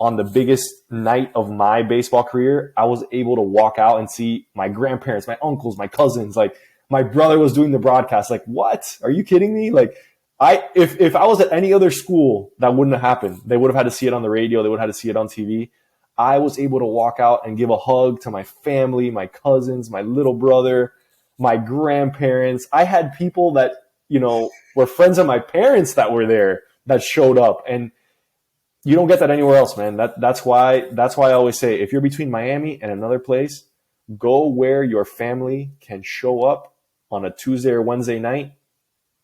on the biggest night of my baseball career, I was able to walk out and see my grandparents, my uncles, my cousins. Like my brother was doing the broadcast. Like, what? Are you kidding me? Like if I was at any other school, that wouldn't have happened. They would have had to see it on the radio. They would have had to see it on TV. I was able to walk out and give a hug to my family, my cousins, my little brother, my grandparents. I had people that, were friends of my parents that were there that showed up. And you don't get that anywhere else, man. That's why I always say, if you're between Miami and another place, go where your family can show up on a Tuesday or Wednesday night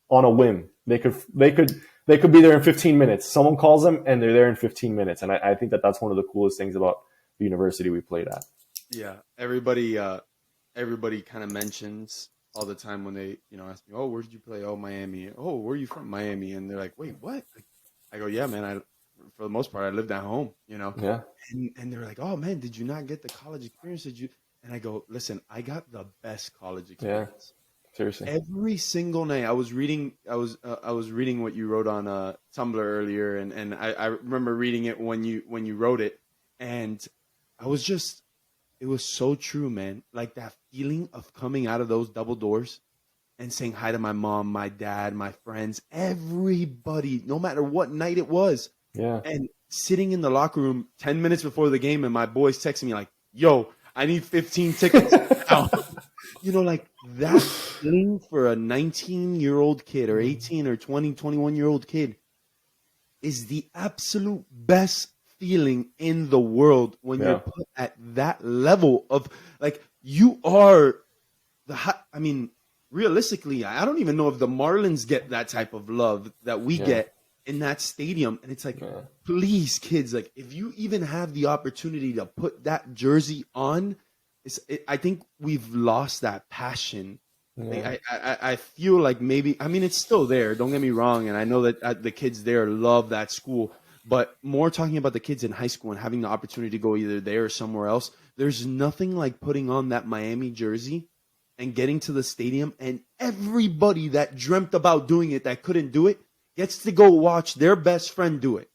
on a whim. They could be there in 15 minutes. Someone calls them and they're there in 15 minutes. And I think that's one of the coolest things about the university we played at. Yeah. Everybody kind of mentions all the time when they, ask me, "Oh, where did you play?" "Oh, Miami." "Oh, where are you from?" "Miami." And they're like, "Wait, what?" I go, "Yeah, man, for the most part, I lived at home, Yeah. And they're like, "Oh man, did you not get the college experience? Did you?" And I go, "Listen, I got the best college experience." Yeah, seriously. Every single night, I was reading what you wrote on Tumblr earlier, and I remember reading it when you wrote it, and it was so true, man. Like that feeling of coming out of those double doors and saying hi to my mom, my dad, my friends, everybody, no matter what night it was. Yeah. And sitting in the locker room 10 minutes before the game and my boys texting me like, "Yo, I need 15 tickets." Like that feeling for a 19-year-old kid or 18 or 20, 21-year-old kid is the absolute best feeling in the world when you're put at that level of like, you are realistically, I don't even know if the Marlins get that type of love that we get in that stadium. And it's like, please, kids, like if you even have the opportunity to put that jersey on, I think we've lost that passion. Yeah. I feel like maybe, I mean, it's still there. Don't get me wrong. And I know that the kids there love that school, but more talking about the kids in high school and having the opportunity to go either there or somewhere else. There's nothing like putting on that Miami jersey and getting to the stadium, and everybody that dreamt about doing it that couldn't do it gets to go watch their best friend do it,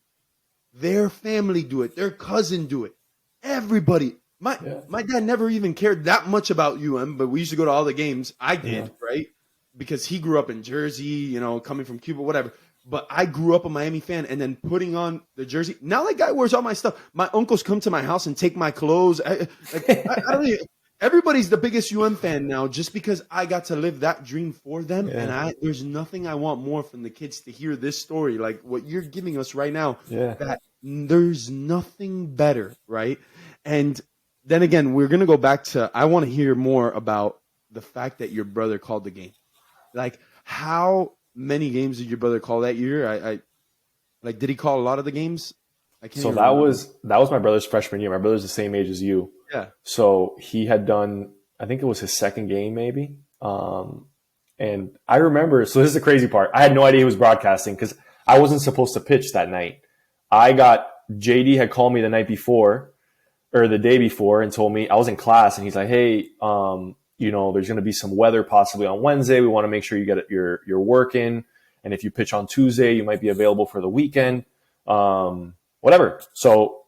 their family do it, their cousin do it. Everybody. My dad never even cared that much about UM, but we used to go to all the games. I did, right? Because he grew up in Jersey, you know, coming from Cuba, whatever. But I grew up a Miami fan, and then putting on the jersey. Now that guy wears all my stuff. My uncles come to my house and take my clothes. I don't even, everybody's the biggest UM fan now just because I got to live that dream for them. Yeah. And there's nothing I want more from the kids to hear this story, like what you're giving us right now. Yeah. That there's nothing better, right? And then again, we're going to go back to, I want to hear more about the fact that your brother called the game. Like, how many games did your brother call that year? I like, did he call a lot of the games? I can't. So that was my brother's freshman year. My brother's the same age as you. Yeah. So he had done, I think it was his second game maybe. And I remember, so this is the crazy part. I had no idea he was broadcasting because I wasn't supposed to pitch that night. JD had called me the night before or the day before and told me, I was in class, and he's like, hey, you know, there's going to be some weather possibly on Wednesday. We want to make sure you get your work in. And if you pitch on Tuesday, you might be available for the weekend. Whatever. So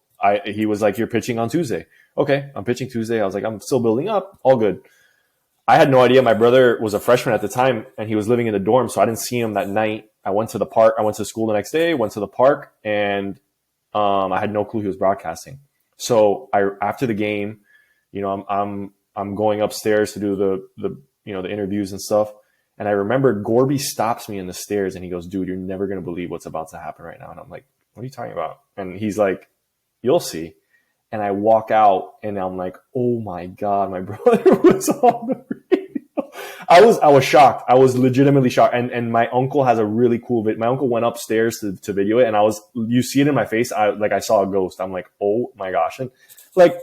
he was like, you're pitching on Tuesday. Okay, I'm pitching Tuesday. I was like, I'm still building up. All good. I had no idea. My brother was a freshman at the time, and he was living in the dorm, so I didn't see him that night. I went to the park. I went to school the next day, went to the park, and I had no clue he was broadcasting. So after the game, you know, I'm going upstairs to do the interviews and stuff. And I remember Gorby stops me in the stairs and he goes, dude, you're never going to believe what's about to happen right now. And I'm like, what are you talking about? And he's like, you'll see. And I walk out and I'm like, oh my God, my brother was on the radio. I was shocked. I was legitimately shocked. And my uncle has a really cool video. My uncle went upstairs to video it, and you see it in my face. I saw a ghost. I'm like, oh my gosh. And like,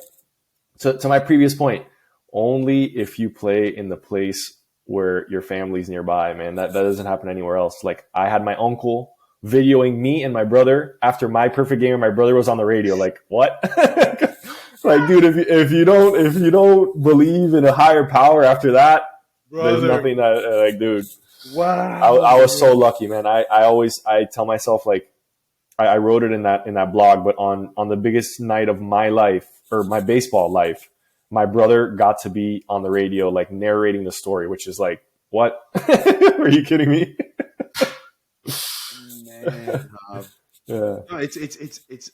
to my previous point, only if you play in the place where your family's nearby, man. That doesn't happen anywhere else. Like, I had my uncle videoing me and my brother after my perfect game, and my brother was on the radio. Like, what? Like, dude, if you don't believe in a higher power after that, brother, there's nothing that like, dude. Wow. I was so lucky, man. I tell myself, like, I wrote it in that blog, but on the biggest night of my life, or my baseball life, my brother got to be on the radio, like, narrating the story, which is like, what? Are you kidding me? Man, yeah. no, it's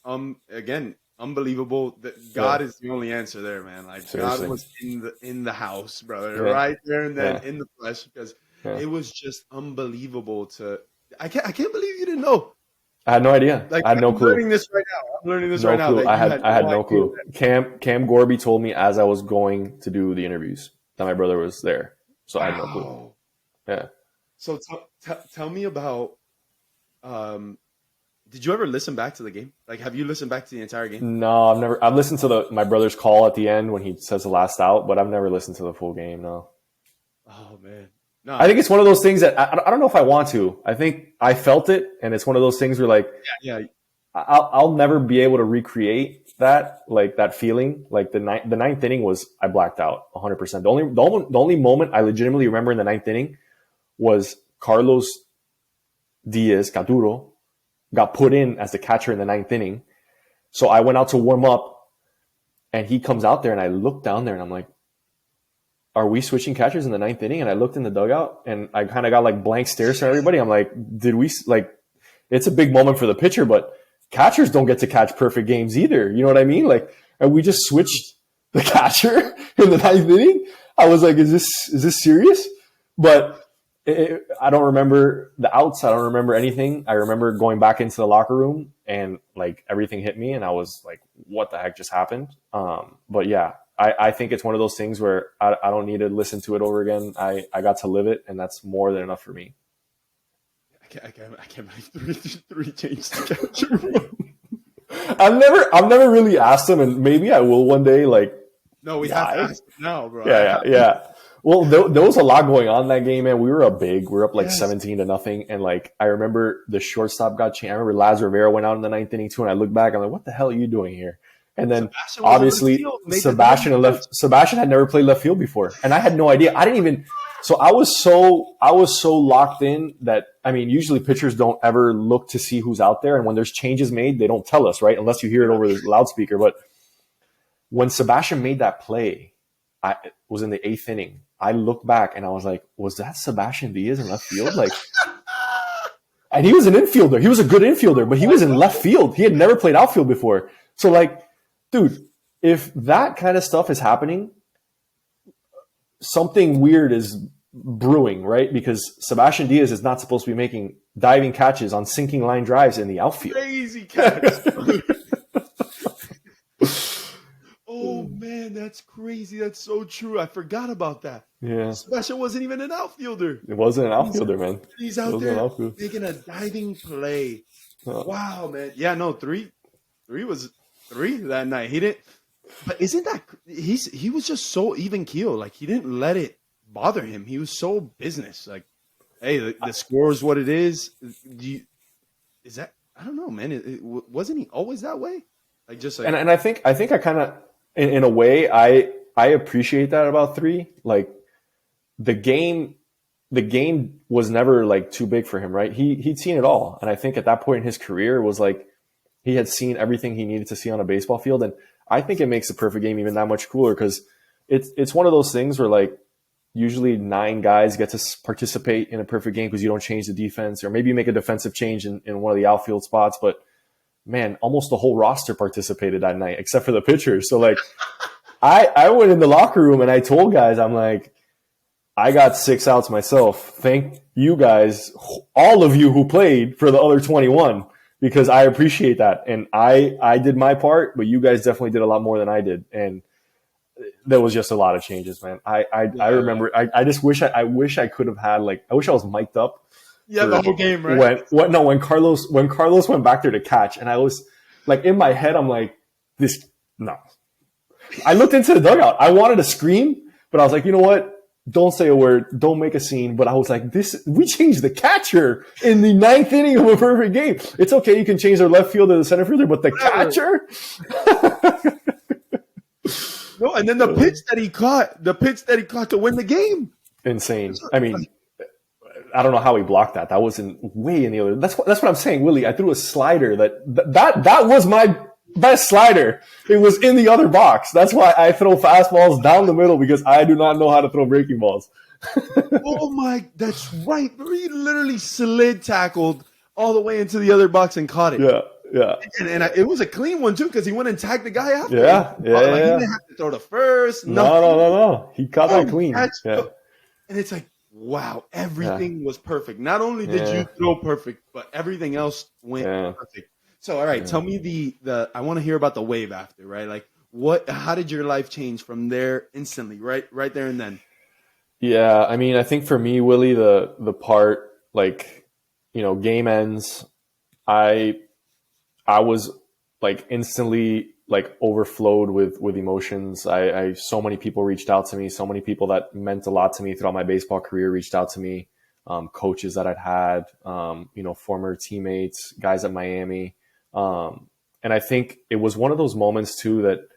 again, unbelievable that God is the only answer there, man. Like, seriously. God was in the house, brother, right there and then in the flesh, because it was just unbelievable I can't believe you didn't know. I had no idea. Like, I had no clue. I'm learning this right now. I had no clue. Cam Gorby told me as I was going to do the interviews that my brother was there, so I had no clue. Yeah. So tell me about. Did you ever listen back to the game? Like, have you listened back to the entire game? No, I've never. I've listened to my brother's call at the end when he says the last out, but I've never listened to the full game. No. Oh man. No, I think it's one of those things that I don't know if I want to. I think I felt it, and it's one of those things where, like, I'll never be able to recreate that, like, that feeling. Like, the ninth inning was, I blacked out 100%. The only moment I legitimately remember in the ninth inning was Carlos Diaz Caturo got put in as the catcher in the ninth inning. So I went out to warm up, and he comes out there, and I look down there, and I'm like, are we switching catchers in the ninth inning? And I looked in the dugout, and I kind of got, like, blank stares from everybody. I'm like, it's a big moment for the pitcher, but catchers don't get to catch perfect games either. You know what I mean? Like, and we just switched the catcher in the ninth inning. I was like, is this serious? But I don't remember the outs. I don't remember anything. I remember going back into the locker room, and, like, everything hit me, and I was like, what the heck just happened? But yeah, I think it's one of those things where I don't need to listen to it over again. I got to live it, and that's more than enough for me. I can't believe three changed the catcher. I've never really asked him, and maybe I will one day. Like, No, we have to Why? ask him now, bro. Yeah. Well, there was a lot going on in that game, man. We were up big. We were up like Yes. 17-0. And like, I remember the shortstop got changed. I remember Laz Rivera went out in the ninth inning too. And I look back, I'm like, what the hell are you doing here? And then Sebastian was on the obviously field, made the Sebastian had never played left field before. And I had no idea. I didn't even, so I was so locked in that, I mean, usually pitchers don't ever look to see who's out there. And when there's changes made, they don't tell us, right? Unless you hear it over the loudspeaker. But when Sebastian made that play, I was in the eighth inning. I looked back and I was like, was that Sebastian Diaz in left field? Like, and he was an infielder. He was a good infielder, but he was in left field. He had never played outfield before. So like, dude, if that kind of stuff is happening, something weird is brewing, right? Because Sebastian Diaz is not supposed to be making diving catches on sinking line drives in the outfield. Crazy catch. Oh man, that's crazy. That's so true. I forgot about that. Yeah. Sebastian wasn't even an outfielder. It wasn't an outfielder, man. He's out there making a diving play. Wow, man. Yeah, no, three was three that night. He didn't. But isn't that he was just so even keel? Like he didn't let it bother him. He was so business. Like, hey, the score is what it is. Is that? I don't know, man. Wasn't he always that way? Like just like, and I think I kind of in a way I appreciate that about three. Like the game was never like too big for him, right? He'd seen it all, and I think at that point in his career was like he had seen everything he needed to see on a baseball field, and I think it makes the perfect game even that much cooler because it's one of those things where like usually 9 guys get to participate in a perfect game because you don't change the defense, or maybe you make a defensive change in one of the outfield spots, but man, almost the whole roster participated that night except for the pitchers. So like I went in the locker room and I told guys, I'm like, I got 6 outs myself. Thank you guys, all of you who played for the other 21, because I appreciate that. And I did my part, but you guys definitely did a lot more than I did. And there was just a lot of changes, man. I remember, I just wish I could have had like, I wish I was mic'd up. Yeah, the whole game, right? When Carlos went back there to catch, and I was like in my head, I'm like, no. I looked into the dugout. I wanted to scream, but I was like, you know what? Don't say a word. Don't make a scene. But I was like, we changed the catcher in the 9th inning of a perfect game. It's okay. You can change their left fielder to the center fielder, but the catcher? No, and then the pitch that he caught to win the game. Insane. I mean, I don't know how he blocked that. That wasn't way in the other. That's what I'm saying, Willie. I threw a slider that was my best slider. It was in the other box. That's why I throw fastballs down the middle, because I do not know how to throw breaking balls. Oh my, that's right. He literally slid tackled all the way into the other box and caught it. Yeah. And it was a clean one too, because he went and tagged the guy after. Yeah. He didn't have to throw to first. No. He caught that clean. And it's like, wow, everything was perfect. Not only did you throw perfect, but everything else went perfect. So, all right, tell me the I want to hear about the wave after, right? Like, how did your life change from there instantly, right there and then? Yeah, I mean, I think for me, Willie, the part, like, game ends, I was like instantly like overflowed with emotions. I so many people reached out to me. So many people that meant a lot to me throughout my baseball career reached out to me. Coaches that I'd had, former teammates, guys at Miami. And I think it was one of those moments too that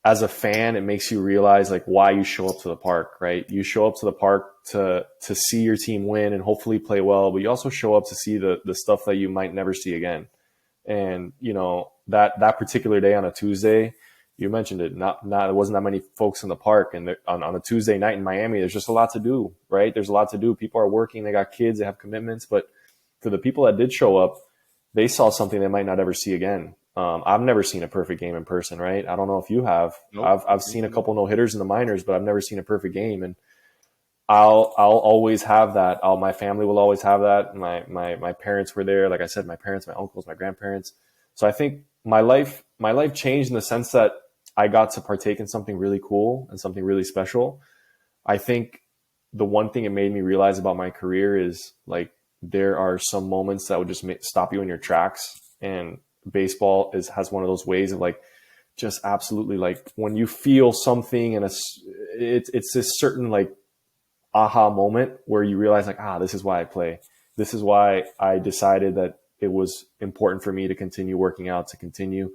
as a fan, it makes you realize like why you show up to the park, right? You show up to the park to see your team win and hopefully play well, but you also show up to see the stuff that you might never see again. And, that particular day on a Tuesday, you mentioned it, there wasn't that many folks in the park, and on a Tuesday night in Miami, there's just a lot to do, right? There's a lot to do. People are working, they got kids, they have commitments, but for the people that did show up, they saw something they might not ever see again. I've never seen a perfect game in person, right? I don't know if you have. Nope. I've seen a couple no-hitters in the minors, but I've never seen a perfect game. And I'll always have that. My family will always have that. My parents were there. Like I said, my parents, my uncles, my grandparents. So I think my life changed in the sense that I got to partake in something really cool and something really special. I think the one thing it made me realize about my career is like, there are some moments that would just stop you in your tracks, and baseball has one of those ways of like just absolutely like when you feel something and it's this certain like aha moment where you realize like, this is why I play. This is why I decided that it was important for me to continue working out, to continue,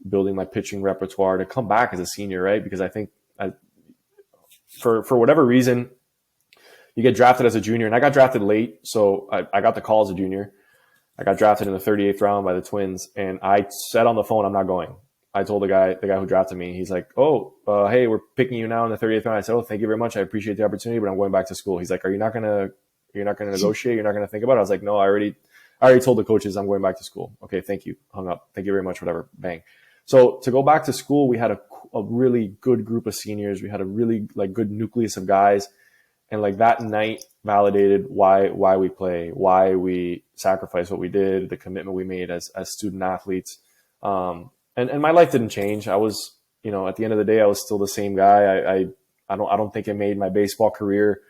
building my pitching repertoire, to come back as a senior, right? Because I think for whatever reason, you get drafted as a junior, and I got drafted late. So I got the call as a junior. I got drafted in the 38th round by the Twins, and I said on the phone, I'm not going. I told the guy who drafted me, he's like, hey, we're picking you now in the 38th round. I said, thank you very much. I appreciate the opportunity, but I'm going back to school. He's like, are you not going to negotiate? You're not going to think about it? I was like, no, I already told the coaches I'm going back to school. Okay, thank you. Hung up. Thank you very much, whatever. Bang. So to go back to school, we had a really good group of seniors. We had a really like good nucleus of guys. And like that night validated why we play, why we sacrifice what we did, the commitment we made as student athletes. And my life didn't change. I was, at the end of the day, I was still the same guy. I don't think it made my baseball career.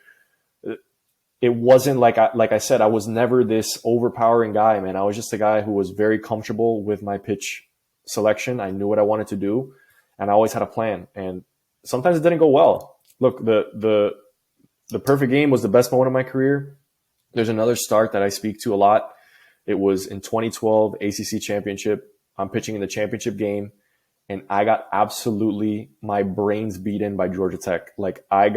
It wasn't like I said, I was never this overpowering guy, man. I was just a guy who was very comfortable with my pitch selection. I knew what I wanted to do, and I always had a plan. And sometimes it didn't go well. Look, the perfect game was the best moment of my career. There's another start that I speak to a lot. It was in 2012 ACC championship. I'm pitching in the championship game, and I got absolutely my brains beaten by Georgia Tech. I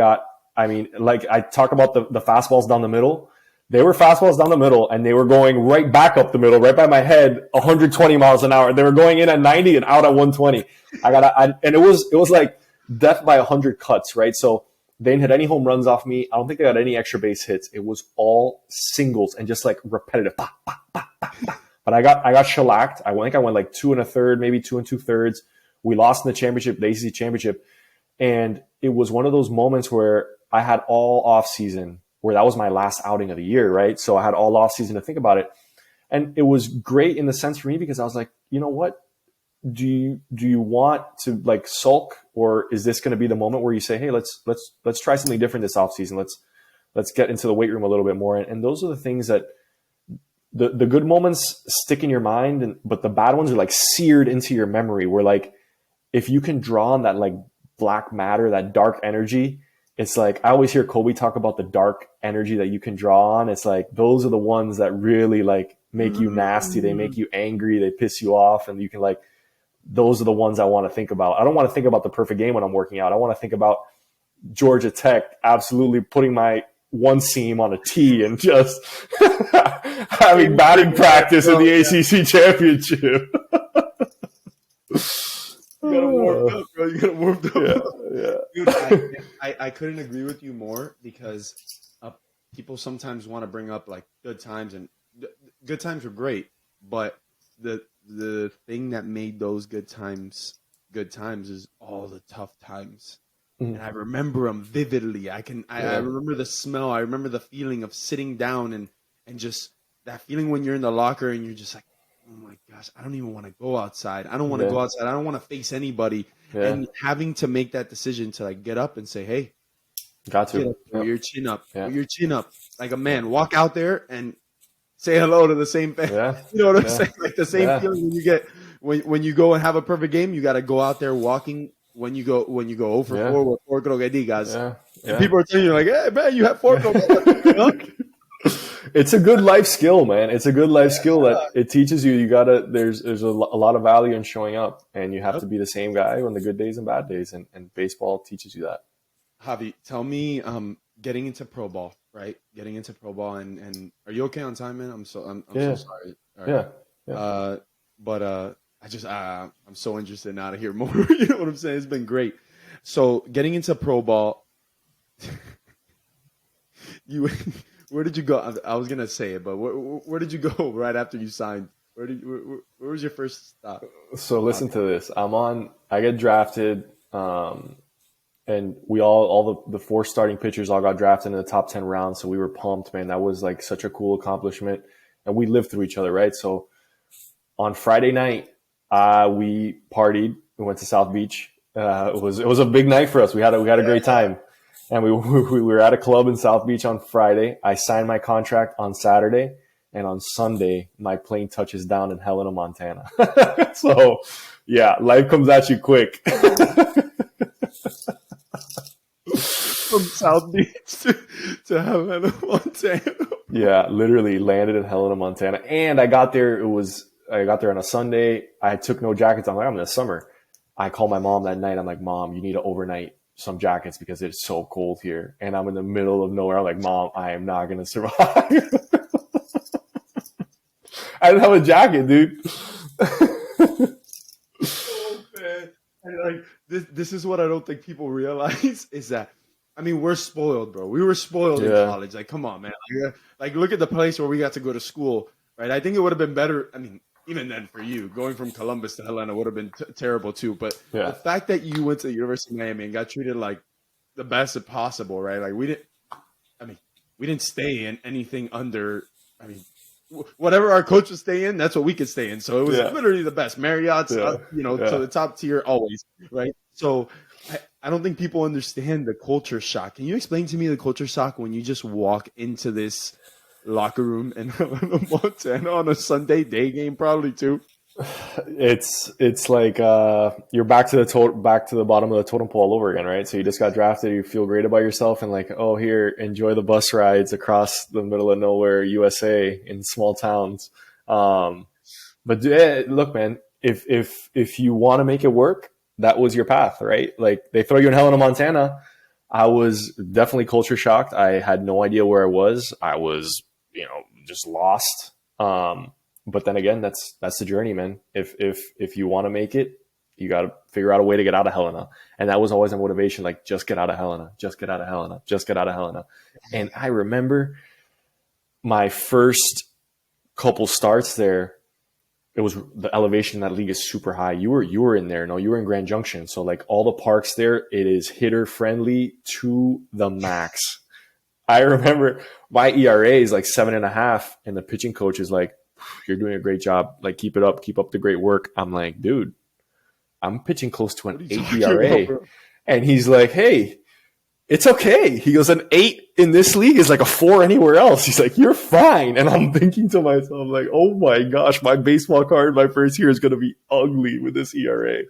talk about the fastballs down the middle. They were fastballs down the middle, and they were going right back up the middle, right by my head, 120 miles an hour. They were going in at 90 and out at 120. And it was like death by 100 cuts, right? So they didn't hit any home runs off me. I don't think they got any extra base hits. It was all singles and just like repetitive. Bah, bah, bah, bah, bah. But I got shellacked. I think I went like 2 1/3, maybe 2 2/3. We lost in the championship, the ACC championship. And it was one of those moments where I had all off season, where that was my last outing of the year, right? So I had all off season to think about it. And it was great in the sense for me because I was like, you know what? Do you want to like sulk, or is this going to be the moment where you say, hey, let's try something different this off season. Let's get into the weight room a little bit more. And those are the things that the good moments stick in your mind, but the bad ones are like seared into your memory, where like, if you can draw on that like black matter, that dark energy, it's like, I always hear Kobe talk about the dark energy that you can draw on. It's like, those are the ones that really like make you nasty. They make you angry. They piss you off. And you can like, those are the ones I want to think about. I don't want to think about the perfect game when I'm working out. I want to think about Georgia Tech absolutely putting my one seam on a tee and just having batting practice in the ACC championship. You gotta warm up, bro. You gotta warm up. Yeah. Dude, I couldn't agree with you more, because people sometimes want to bring up like good times, and good times were great, but the thing that made those good times is all the tough times. Mm-hmm. And I remember them vividly. I remember the smell. I remember the feeling of sitting down and just that feeling when you're in the locker and you're just like, oh my gosh, I don't even want to go outside. I don't want to go outside. I don't want to face anybody. Yeah. And having to make that decision to like get up and say, hey, got to put your chin up. Put your chin up like a man. Walk out there and say hello to the same fan. Yeah. You know what I'm saying? Like the same feeling when you get when you go and have a perfect game, you got to go out there walking. When you go 0 for 4 with 4 creo que digas. Yeah. People are telling you like, hey man, you have 4 creo. It's a good life skill, man. It's a good life skill that it teaches you. You gotta. There's a lot of value in showing up, and you have to be the same guy on the good days and bad days. And baseball teaches you that. Javi, tell me, getting into pro ball, right? Getting into pro ball, and are you okay on time, man? I'm so sorry. Right. Yeah. But I'm so interested now to hear more. You know what I'm saying? It's been great. So getting into pro ball, where did you go? I was gonna say it, but where did you go right after you signed? Where was your first stop? So listen to this. I get drafted, and we all the 4 starting pitchers all got drafted in the top 10 rounds. So we were pumped, man. That was like such a cool accomplishment, and we lived through each other, right? So on Friday night, we partied. We went to South Beach. It was a big night for us. We had a great time, and we were at a club in South Beach on Friday. I signed my contract on Saturday, And on Sunday, my plane touches down in Helena, Montana. So, yeah, life comes at you quick. From South Beach to Havana, Montana. Yeah, literally landed in Helena, Montana. And I got there on a Sunday. I took no jackets. I'm like, I'm in the summer. I called my mom that night. I'm like, Mom, you need to overnight some jackets because it's so cold here. And I'm in the middle of nowhere. I'm like, Mom, I am not going to survive. I didn't have a jacket, dude. Oh, man. And like this is what I don't think people realize is that, I mean, we're spoiled, bro. We were spoiled in college. Like, come on, man. Like, look at the place where we got to go to school, right? I think it would have been better. I mean, even then for you, going from Columbus to Helena would have been terrible too. But the fact that you went to the University of Miami and got treated like the best possible, right? Like, we didn't stay in anything under, I mean, whatever our coach would stay in, that's what we could stay in. So it was literally the best. Marriott's, to the top tier always, right? So I don't think people understand the culture shock. Can you explain to me the culture shock when you just walk into this locker room in Montana on a Sunday day game, probably too? It's like you're back to the bottom of the totem pole all over again, right? So you just got drafted, you feel great about yourself, and like, oh, here, enjoy the bus rides across the middle of nowhere, USA, in small towns. But look, man, if you want to make it work, that was your path, right? Like they throw you in Helena, Montana. I was definitely culture shocked. I had no idea where I was. I was, just lost. But then again, that's the journey, man. If you want to make it, you got to figure out a way to get out of Helena. And that was always a motivation, like just get out of Helena, just get out of Helena, just get out of Helena. And I remember my first couple starts there, it was the elevation in that league is super high. You were in there. No, you were in Grand Junction. So like all the parks there, it is hitter friendly to the max. I remember my ERA is like 7.5, and the pitching coach is like, "You're doing a great job. Like keep it up. Keep up the great work." I'm like, dude, I'm pitching close to an 8 ERA, and he's like, "Hey, it's okay." He goes, "An 8 in this league is like a 4 anywhere else." He's like, "You're fine." And I'm thinking to myself, like, "Oh my gosh, my baseball card my first year is going to be ugly with this ERA."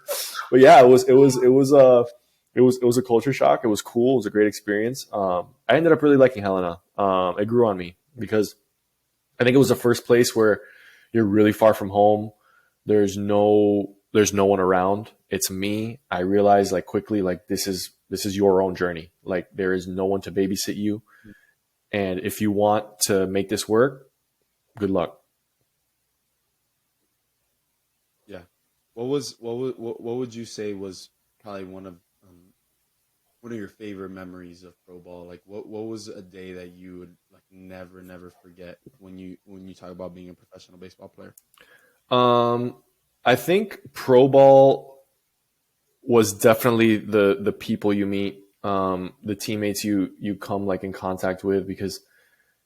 But yeah, it was a culture shock. It was cool. It was a great experience. I ended up really liking Helena. It grew on me because I think it was the first place where you're really far from home. There's no one around. It's me. I realized like quickly, like this is your own journey. Like there is no one to babysit you. And if you want to make this work, good luck. Yeah. What would you say was probably one of your favorite memories of pro ball? Like what was a day that you would like never forget when you talk about being a professional baseball player? I think pro ball was definitely the people you meet, the teammates you come like in contact with, because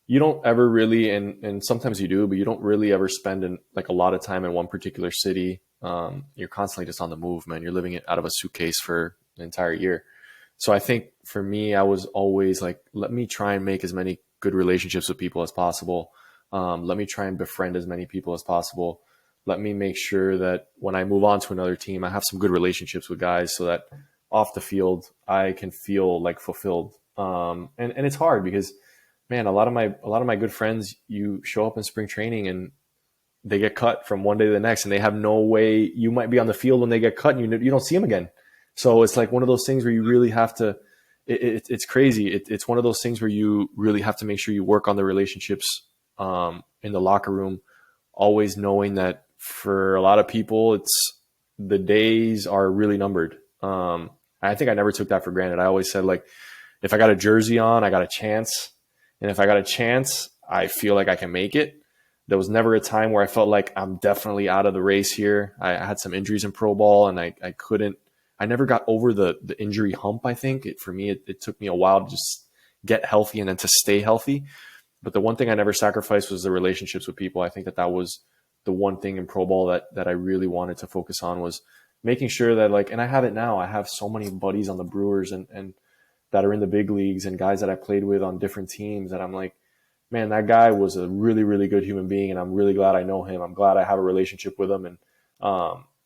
you don't ever really, and sometimes you do, but you don't really ever spend like a lot of time in one particular city. You're constantly just on the move, man. You're living it out of a suitcase for an entire year. So I think for me, I was always like, let me try and make as many good relationships with people as possible. Let me try and befriend as many people as possible. Let me make sure that when I move on to another team, I have some good relationships with guys so that off the field, I can feel like fulfilled. And it's hard because, man, a lot of my good friends, you show up in spring training and they get cut from one day to the next, and they have no way. You might be on the field when they get cut, and you don't see them again. So it's like one of those things where you really have to. It's crazy. It's one of those things where you really have to make sure you work on the relationships in the locker room, always knowing that for a lot of people, the days are really numbered. I think I never took that for granted. I always said, like, if I got a jersey on, I got a chance. And if I got a chance, I feel like I can make it. There was never a time where I felt like I'm definitely out of the race here. I had some injuries in pro ball, and I never got over the injury hump. I think for me, it took me a while to just get healthy and then to stay healthy. But the one thing I never sacrificed was the relationships with people. I think that was the one thing in pro ball that I really wanted to focus on, was making sure that, like, and I have it now. I have so many buddies on the Brewers and that are in the big leagues, and guys that I played with on different teams that I'm like, man, that guy was a really, really good human being, and I'm really glad I know him. I'm glad I have a relationship with him. And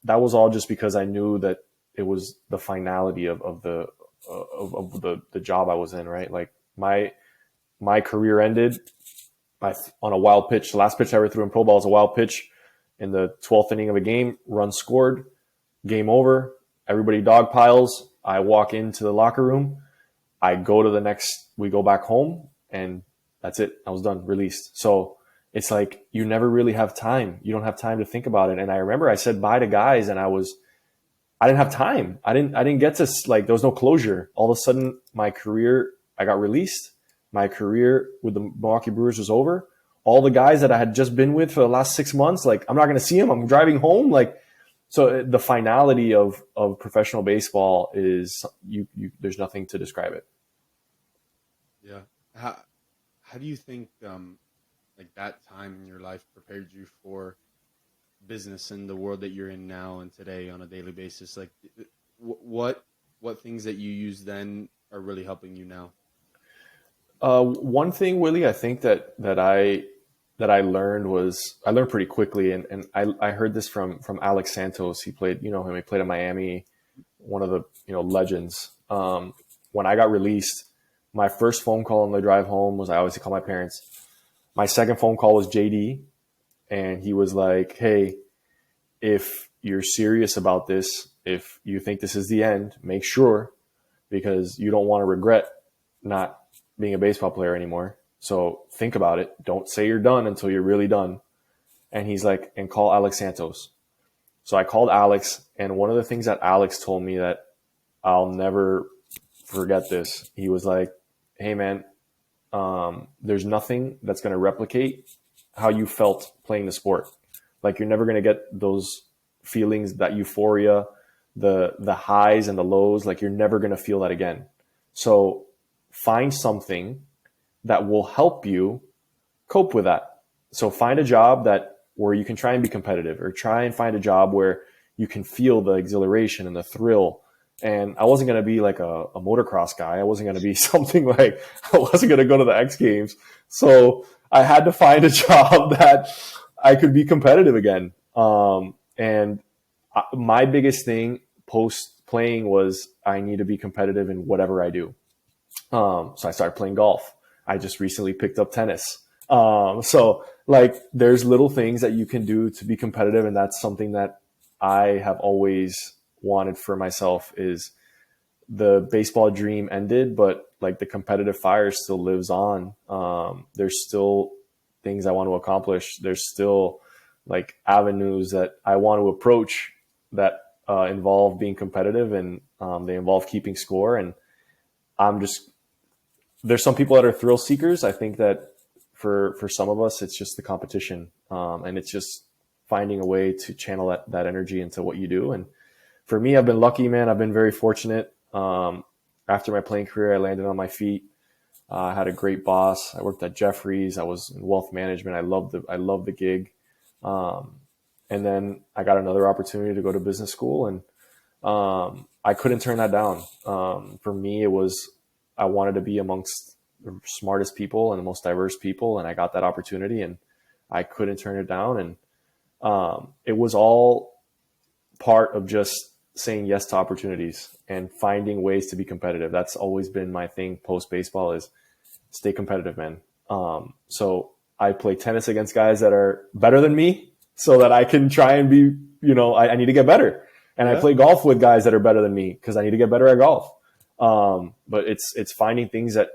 that was all just because I knew that it was the finality of the job I was in, right? Like my career ended on a wild pitch. The last pitch I ever threw in pro ball was a wild pitch in the 12th inning of a game, run scored, game over. Everybody dog piles. I walk into the locker room. We go back home, and that's it. I was done, released. So it's like you never really have time. You don't have time to think about it. And I remember I said bye to guys, and I didn't have time. I didn't get to, like, there was no closure. All of a sudden, my career, I got released. My career with the Milwaukee Brewers was over. All the guys that I had just been with for the last 6 months, like, I'm not going to see them. I'm driving home. Like, so the finality of professional baseball is there's nothing to describe it. Yeah. How do you think like that time in your life prepared you for business in the world that you're in now and today on a daily basis? Like, what things that you used then are really helping you now? One thing, Willie, I think that I learned pretty quickly, and I heard this from Alex Santos. He played, you know him, he played in Miami, one of the, legends. When I got released, my first phone call on the drive home was, I obviously called my parents. My second phone call was JD, and he was like, hey, if you're serious about this, if you think this is the end, make sure, because you don't want to regret not being a baseball player anymore. So think about it. Don't say you're done until you're really done. And he's like, and call Alex Santos. So I called Alex, and one of the things that Alex told me that I'll never forget this, he was like, hey man, there's nothing that's going to replicate how you felt playing the sport. Like, you're never going to get those feelings, that euphoria, the highs and the lows. Like, you're never going to feel that again. So find something that will help you cope with that. So find a job where you can try and be competitive, or try and find a job where you can feel the exhilaration and the thrill. And I wasn't going to be like a motocross guy. I wasn't going to be something like, I wasn't going to go to the X Games. So I had to find a job that I could be competitive again. And my biggest thing post playing was, I need to be competitive in whatever I do. So I started playing golf. I just recently picked up tennis. So like, there's little things that you can do to be competitive. And that's something that I have always wanted for myself. Is the baseball dream ended, but like, the competitive fire still lives on. There's still things I want to accomplish. There's still like avenues that I want to approach that involve being competitive, and they involve keeping score. And there's some people that are thrill seekers. I think that for some of us, it's just the competition. And it's just finding a way to channel that energy into what you do. And for me, I've been lucky, man. I've been very fortunate. After my playing career, I landed on my feet. I had a great boss. I worked at Jeffries. I was in wealth management. I loved the gig. And then I got another opportunity to go to business school, and I couldn't turn that down. For me, it was, I wanted to be amongst the smartest people and the most diverse people, and I got that opportunity, and I couldn't turn it down. And it was all part of just saying yes to opportunities and finding ways to be competitive. That's always been my thing post baseball, is stay competitive, man. So I play tennis against guys that are better than me, so that I can try and be, I need to get better. And I play golf with guys that are better than me, because I need to get better at golf. But it's finding things that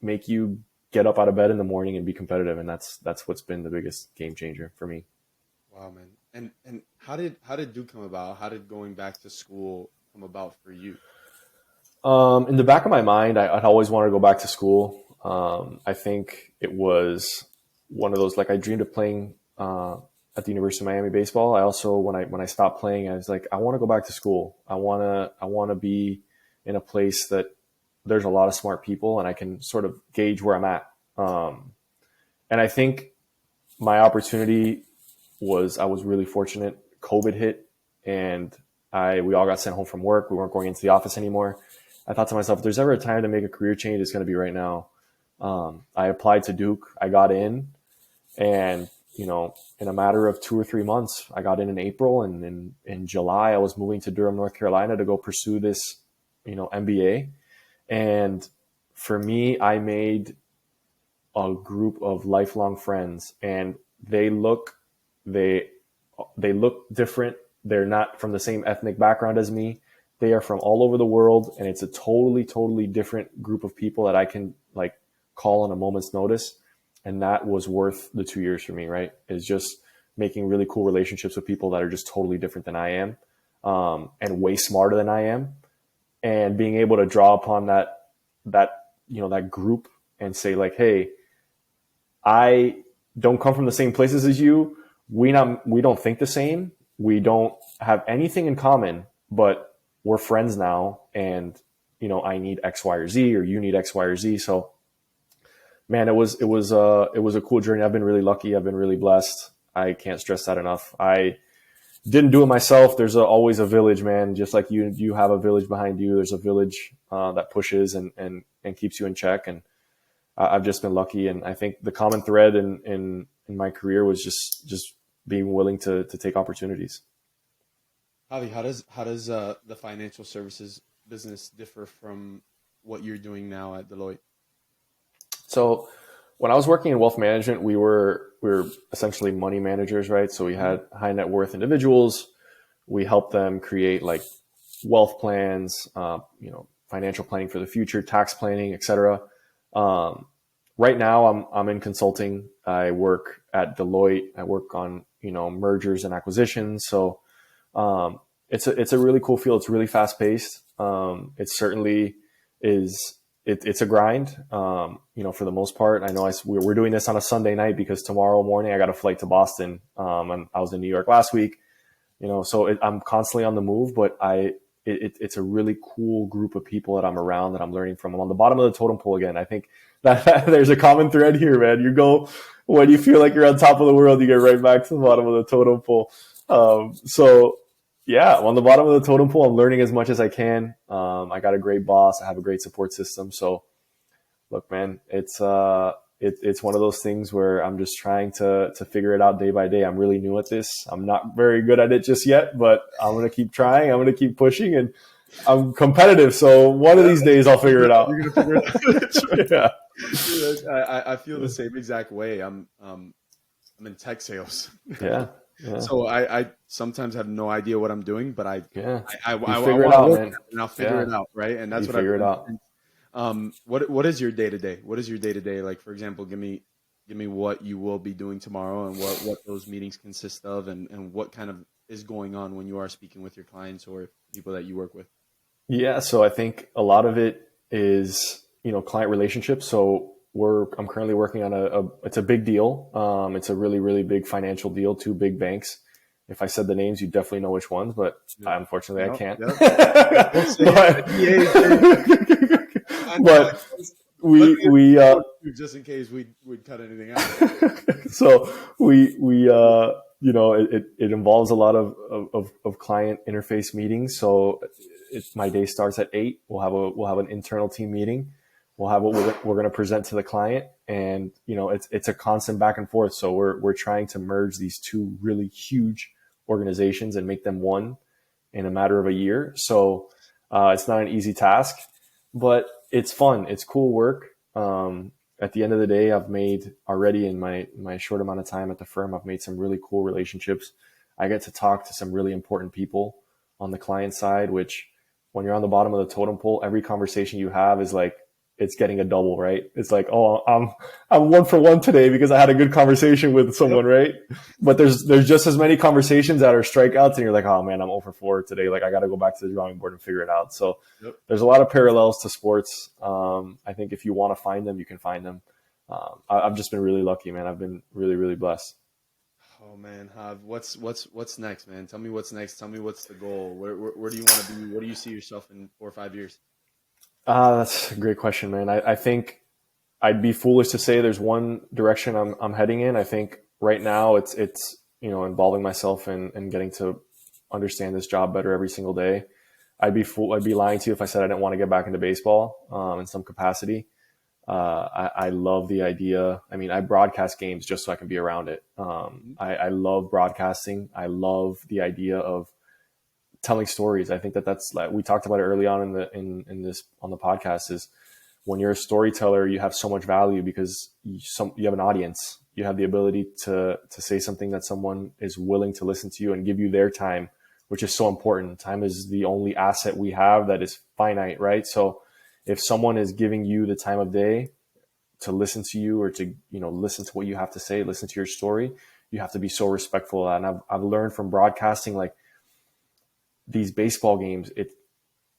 make you get up out of bed in the morning and be competitive. And that's what's been the biggest game changer for me. Wow, man. And how did Duke come about? How did going back to school come about for you? In the back of my mind, I'd always wanted to go back to school. I think it was one of those, like, I dreamed of playing at the University of Miami baseball. I also, when I stopped playing, I was like, I want to go back to school. I want to be in a place that there's a lot of smart people, and I can sort of gauge where I'm at. And I think my opportunity was, I was really fortunate. COVID hit, and we all got sent home from work. We weren't going into the office anymore. I thought to myself, if there's ever a time to make a career change, it's going to be right now. I applied to Duke. I got in, and in a matter of 2 or 3 months, I got in April, and in July, I was moving to Durham, North Carolina to go pursue this, MBA. And for me, I made a group of lifelong friends, and they look different. They're not from the same ethnic background as me. They are from all over the world, and it's a totally different group of people that I can like call on a moment's notice. And that was worth the 2 years for me, right? Is just making really cool relationships with people that are just totally different than I am, and way smarter than I am, and being able to draw upon that group and say like, hey, I don't come from the same places as you. We don't think the same. We don't have anything in common, but we're friends now. And I need X, Y, or Z, or you need X, Y, or Z. So, man, it was a cool journey. I've been really lucky. I've been really blessed. I can't stress that enough. I didn't do it myself. There's always a village, man. Just like you have a village behind you. There's a village that pushes and keeps you in check. And I've just been lucky. And I think the common thread in my career was just being willing to take opportunities. Javi, how does the financial services business differ from what you're doing now at Deloitte? So when I was working in wealth management, we were essentially money managers, right? So we had high net worth individuals. We helped them create like wealth plans, financial planning for the future, tax planning, etc. Right now, I'm in consulting. I work at Deloitte. I work on mergers and acquisitions. So it's a really cool field. It's really fast paced. It certainly is. It's a grind, for the most part. I know we're doing this on a Sunday night because tomorrow morning I got a flight to Boston. And I was in New York last week, so I'm constantly on the move, but it's a really cool group of people that I'm around, that I'm learning from. I'm on the bottom of the totem pole again. I think that there's a common thread here, man. You go, when you feel like you're on top of the world, you get right back to the bottom of the totem pole. So yeah, I'm on the bottom of the totem pole. I'm learning as much as I can. I got a great boss. I have a great support system. So look, man, it's one of those things where I'm just trying to figure it out day by day. I'm really new at this. I'm not very good at it just yet, but I'm going to keep trying. I'm going to keep pushing, and I'm competitive. So one of these days I'll figure it out. You're going to figure it out. Yeah. I feel the same exact way. I'm in tech sales. Yeah. Yeah. So I sometimes have no idea what I'm doing, but I figure it out, man. And I'll figure it out, right? And that's what I figure it out. What is your day to day? What is your day to day? Like, for example, give me what you will be doing tomorrow, and what those meetings consist of, and what kind of is going on when you are speaking with your clients or people that you work with. Yeah, so I think a lot of it is client relationships. So I'm currently working on it's a big deal. It's a really, really big financial deal, 2 big banks. If I said the names, you definitely know which ones, but unfortunately I can't. But we just in case we'd cut anything out. So it involves a lot of client interface meetings. So my day starts at 8. We'll have an internal team meeting. We'll have what we're going to present to the client, and it's a constant back and forth. So we're trying to merge these 2 really huge organizations and make them one in a matter of a year. So it's not an easy task, but it's fun. It's cool work. At the end of the day, I've made already in my short amount of time at the firm, I've made some really cool relationships. I get to talk to some really important people on the client side, which when you're on the bottom of the totem pole, every conversation you have is like, it's getting a double, right? It's like, oh, I'm 1 for 1 today because I had a good conversation with someone, right? But there's just as many conversations that are strikeouts, and you're like, oh man, I'm 0 for 4 today. Like, I got to go back to the drawing board and figure it out. So there's a lot of parallels to sports. I think if you want to find them, you can find them. I've just been really lucky, man. I've been really, really blessed. Oh man, what's next, man? Tell me what's next. Tell me what's the goal. Where do you want to be? Where do you see yourself in 4 or 5 years? That's a great question, man. I think I'd be foolish to say there's one direction I'm heading in. I think right now it's involving myself and getting to understand this job better every single day. I'd be lying to you if I said I didn't want to get back into baseball in some capacity. I love the idea. I mean, I broadcast games just so I can be around it. I love broadcasting. I love the idea of telling stories. I think that that's like we talked about it early on in this on the podcast is when you're a storyteller, you have so much value because you have an audience. You have the ability to say something that someone is willing to listen to you and give you their time, which is so important. Time is the only asset we have that is finite, right? So if someone is giving you the time of day to listen to you or to, listen to what you have to say, listen to your story, you have to be so respectful. And I've learned from broadcasting, like these baseball games,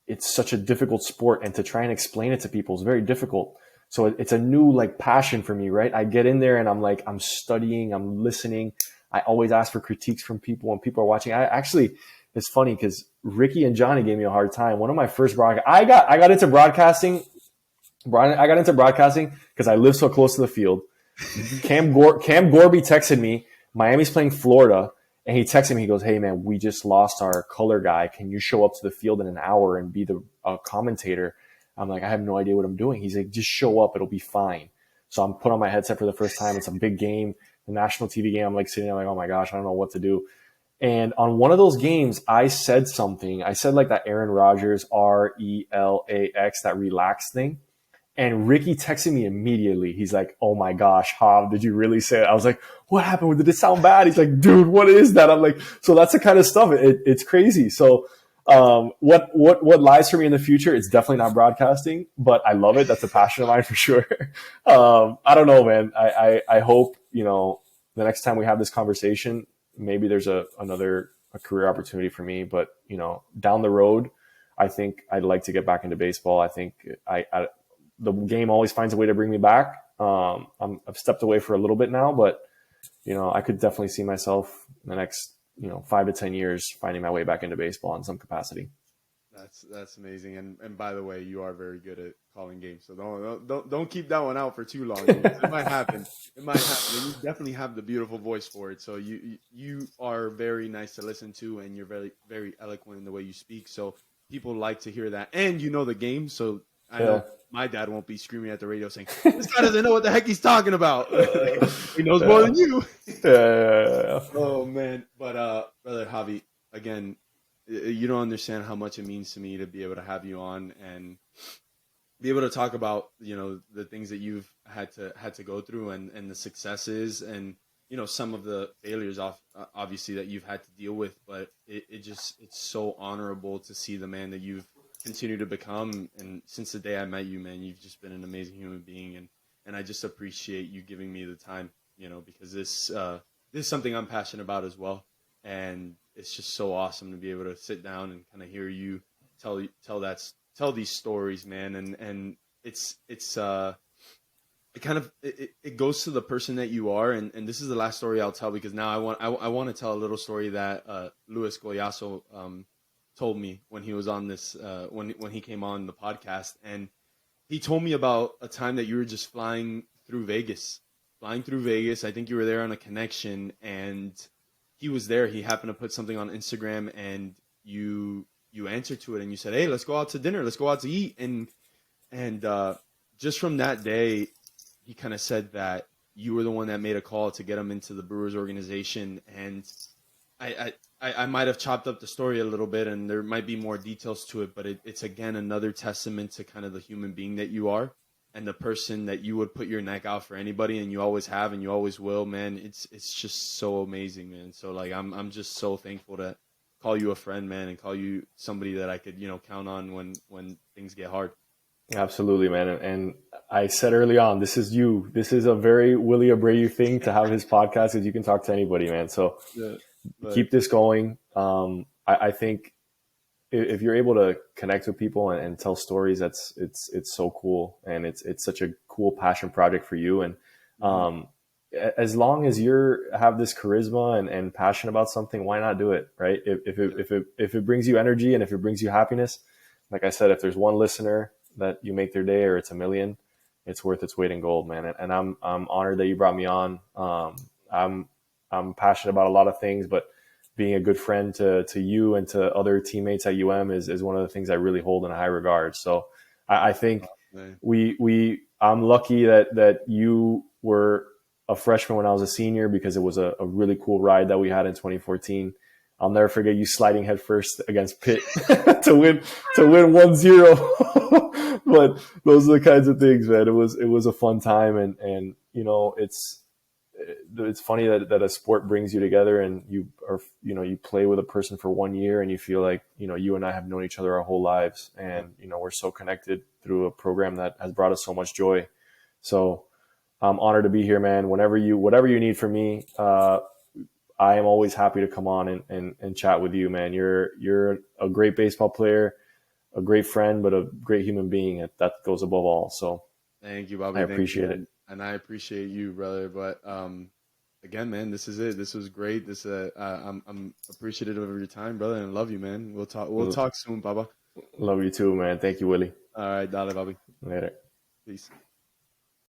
it's such a difficult sport, and to try and explain it to people is very difficult. So it's a new like passion for me, right? I get in there and I'm studying, I'm listening. I always ask for critiques from people when people are watching. It's funny because Ricky and Johnny gave me a hard time. One of my first I got into broadcasting. I got into broadcasting because I live so close to the field. Cam Gorby texted me. Miami's playing Florida. And he texted me, he goes, "Hey man, we just lost our color guy. Can you show up to the field in an hour and be the commentator?" I'm like, "I have no idea what I'm doing." He's like, "Just show up. It'll be fine." So I'm put on my headset for the first time. It's a big game, the national TV game. I'm like sitting there like, oh my gosh, I don't know what to do. And on one of those games, I said something. I said like that Aaron Rodgers, RELAX, that relax thing. And Ricky texted me immediately. He's like, "Oh my gosh, Jav, did you really say it?" I was like, "What happened? Did it sound bad?" He's like, "Dude, what is that?" I'm like, so that's the kind of stuff. It's crazy. So what lies for me in the future? It's definitely not broadcasting, but I love it. That's a passion of mine for sure. I don't know, man. I hope, the next time we have this conversation, maybe there's another career opportunity for me, but down the road, I think I'd like to get back into baseball. I think the game always finds a way to bring me back. I've stepped away for a little bit now, but I could definitely see myself in the next 5 to 10 years finding my way back into baseball in some capacity. That's amazing. And by the way, you are very good at calling games, so don't keep that one out for too long. It might happen. It might happen. And you definitely have the beautiful voice for it. So you are very nice to listen to, and you're very very eloquent in the way you speak. So people like to hear that, and you know the game. So I know my dad won't be screaming at the radio saying, "This guy doesn't know what the heck he's talking about." He knows more than you. Oh man, but brother Javi, again, you don't understand how much it means to me to be able to have you on and be able to talk about the things that you've had to go through and the successes and some of the failures obviously that you've had to deal with, but it's so honorable to see the man that you've continued to become. And since the day I met you, man, you've just been an amazing human being, and I just appreciate you giving me the time, because this is something I'm passionate about as well. And it's just so awesome to be able to sit down and kind of hear you tell these stories, man. And it goes to the person that you are. And this is the last story I'll tell, because now I want to tell a little story that Luis Goyaso told me when he was on this when he came on the podcast. And he told me about a time that you were just flying through Vegas. I think you were there on a connection, and he was there. He happened to put something on Instagram, and you answered to it, and you said, "Hey, let's go out to dinner. Let's go out to eat." And just from that day, he kind of said that you were the one that made a call to get him into the Brewers organization. And I might have chopped up the story a little bit, and there might be more details to it, but it's again another testament to kind of the human being that you are, and the person that you would put your neck out for anybody, and you always have, and you always will, man. It's just so amazing, man. So like I'm just so thankful to call you a friend, man, and call you somebody that I could count on when things get hard. Absolutely, man. And I said early on, this is you. This is a very Willie Abreu thing to have his podcast, because you can talk to anybody, man. So keep this going. I think if you're able to connect with people and tell stories, it's so cool, and it's such a cool passion project for you. And as long as have this charisma and passion about something, why not do it, right? If it brings you energy and if it brings you happiness, like I said, if there's one listener that you make their day, or it's a million, it's worth its weight in gold, man. And I'm honored that you brought me on. I'm passionate about a lot of things, but being a good friend to you and to other teammates at UM is one of the things I really hold in a high regard. So I think I'm lucky that you were a freshman when I was a senior, because it was a really cool ride that we had in 2014. I'll never forget you sliding headfirst against Pitt to win 1-0. But those are the kinds of things, man. It was a fun time, and it's funny that a sport brings you together, and you play with a person for 1 year, and you feel like you and I have known each other our whole lives, and we're so connected through a program that has brought us so much joy. So I'm honored to be here, man. Whatever you need from me, I am always happy to come on and chat with you, man. You're a great baseball player, a great friend, but a great human being. That goes above all. So Thank you, Bobby. I Thank you, appreciate it. and I appreciate you, brother. But again, man, this is it. This was great. I'm appreciative of your time, brother, and love you, man. We'll talk. We'll talk soon, Baba. Love you too, man. Thank you, Willie. All right, dale, Bobby. Later. Peace.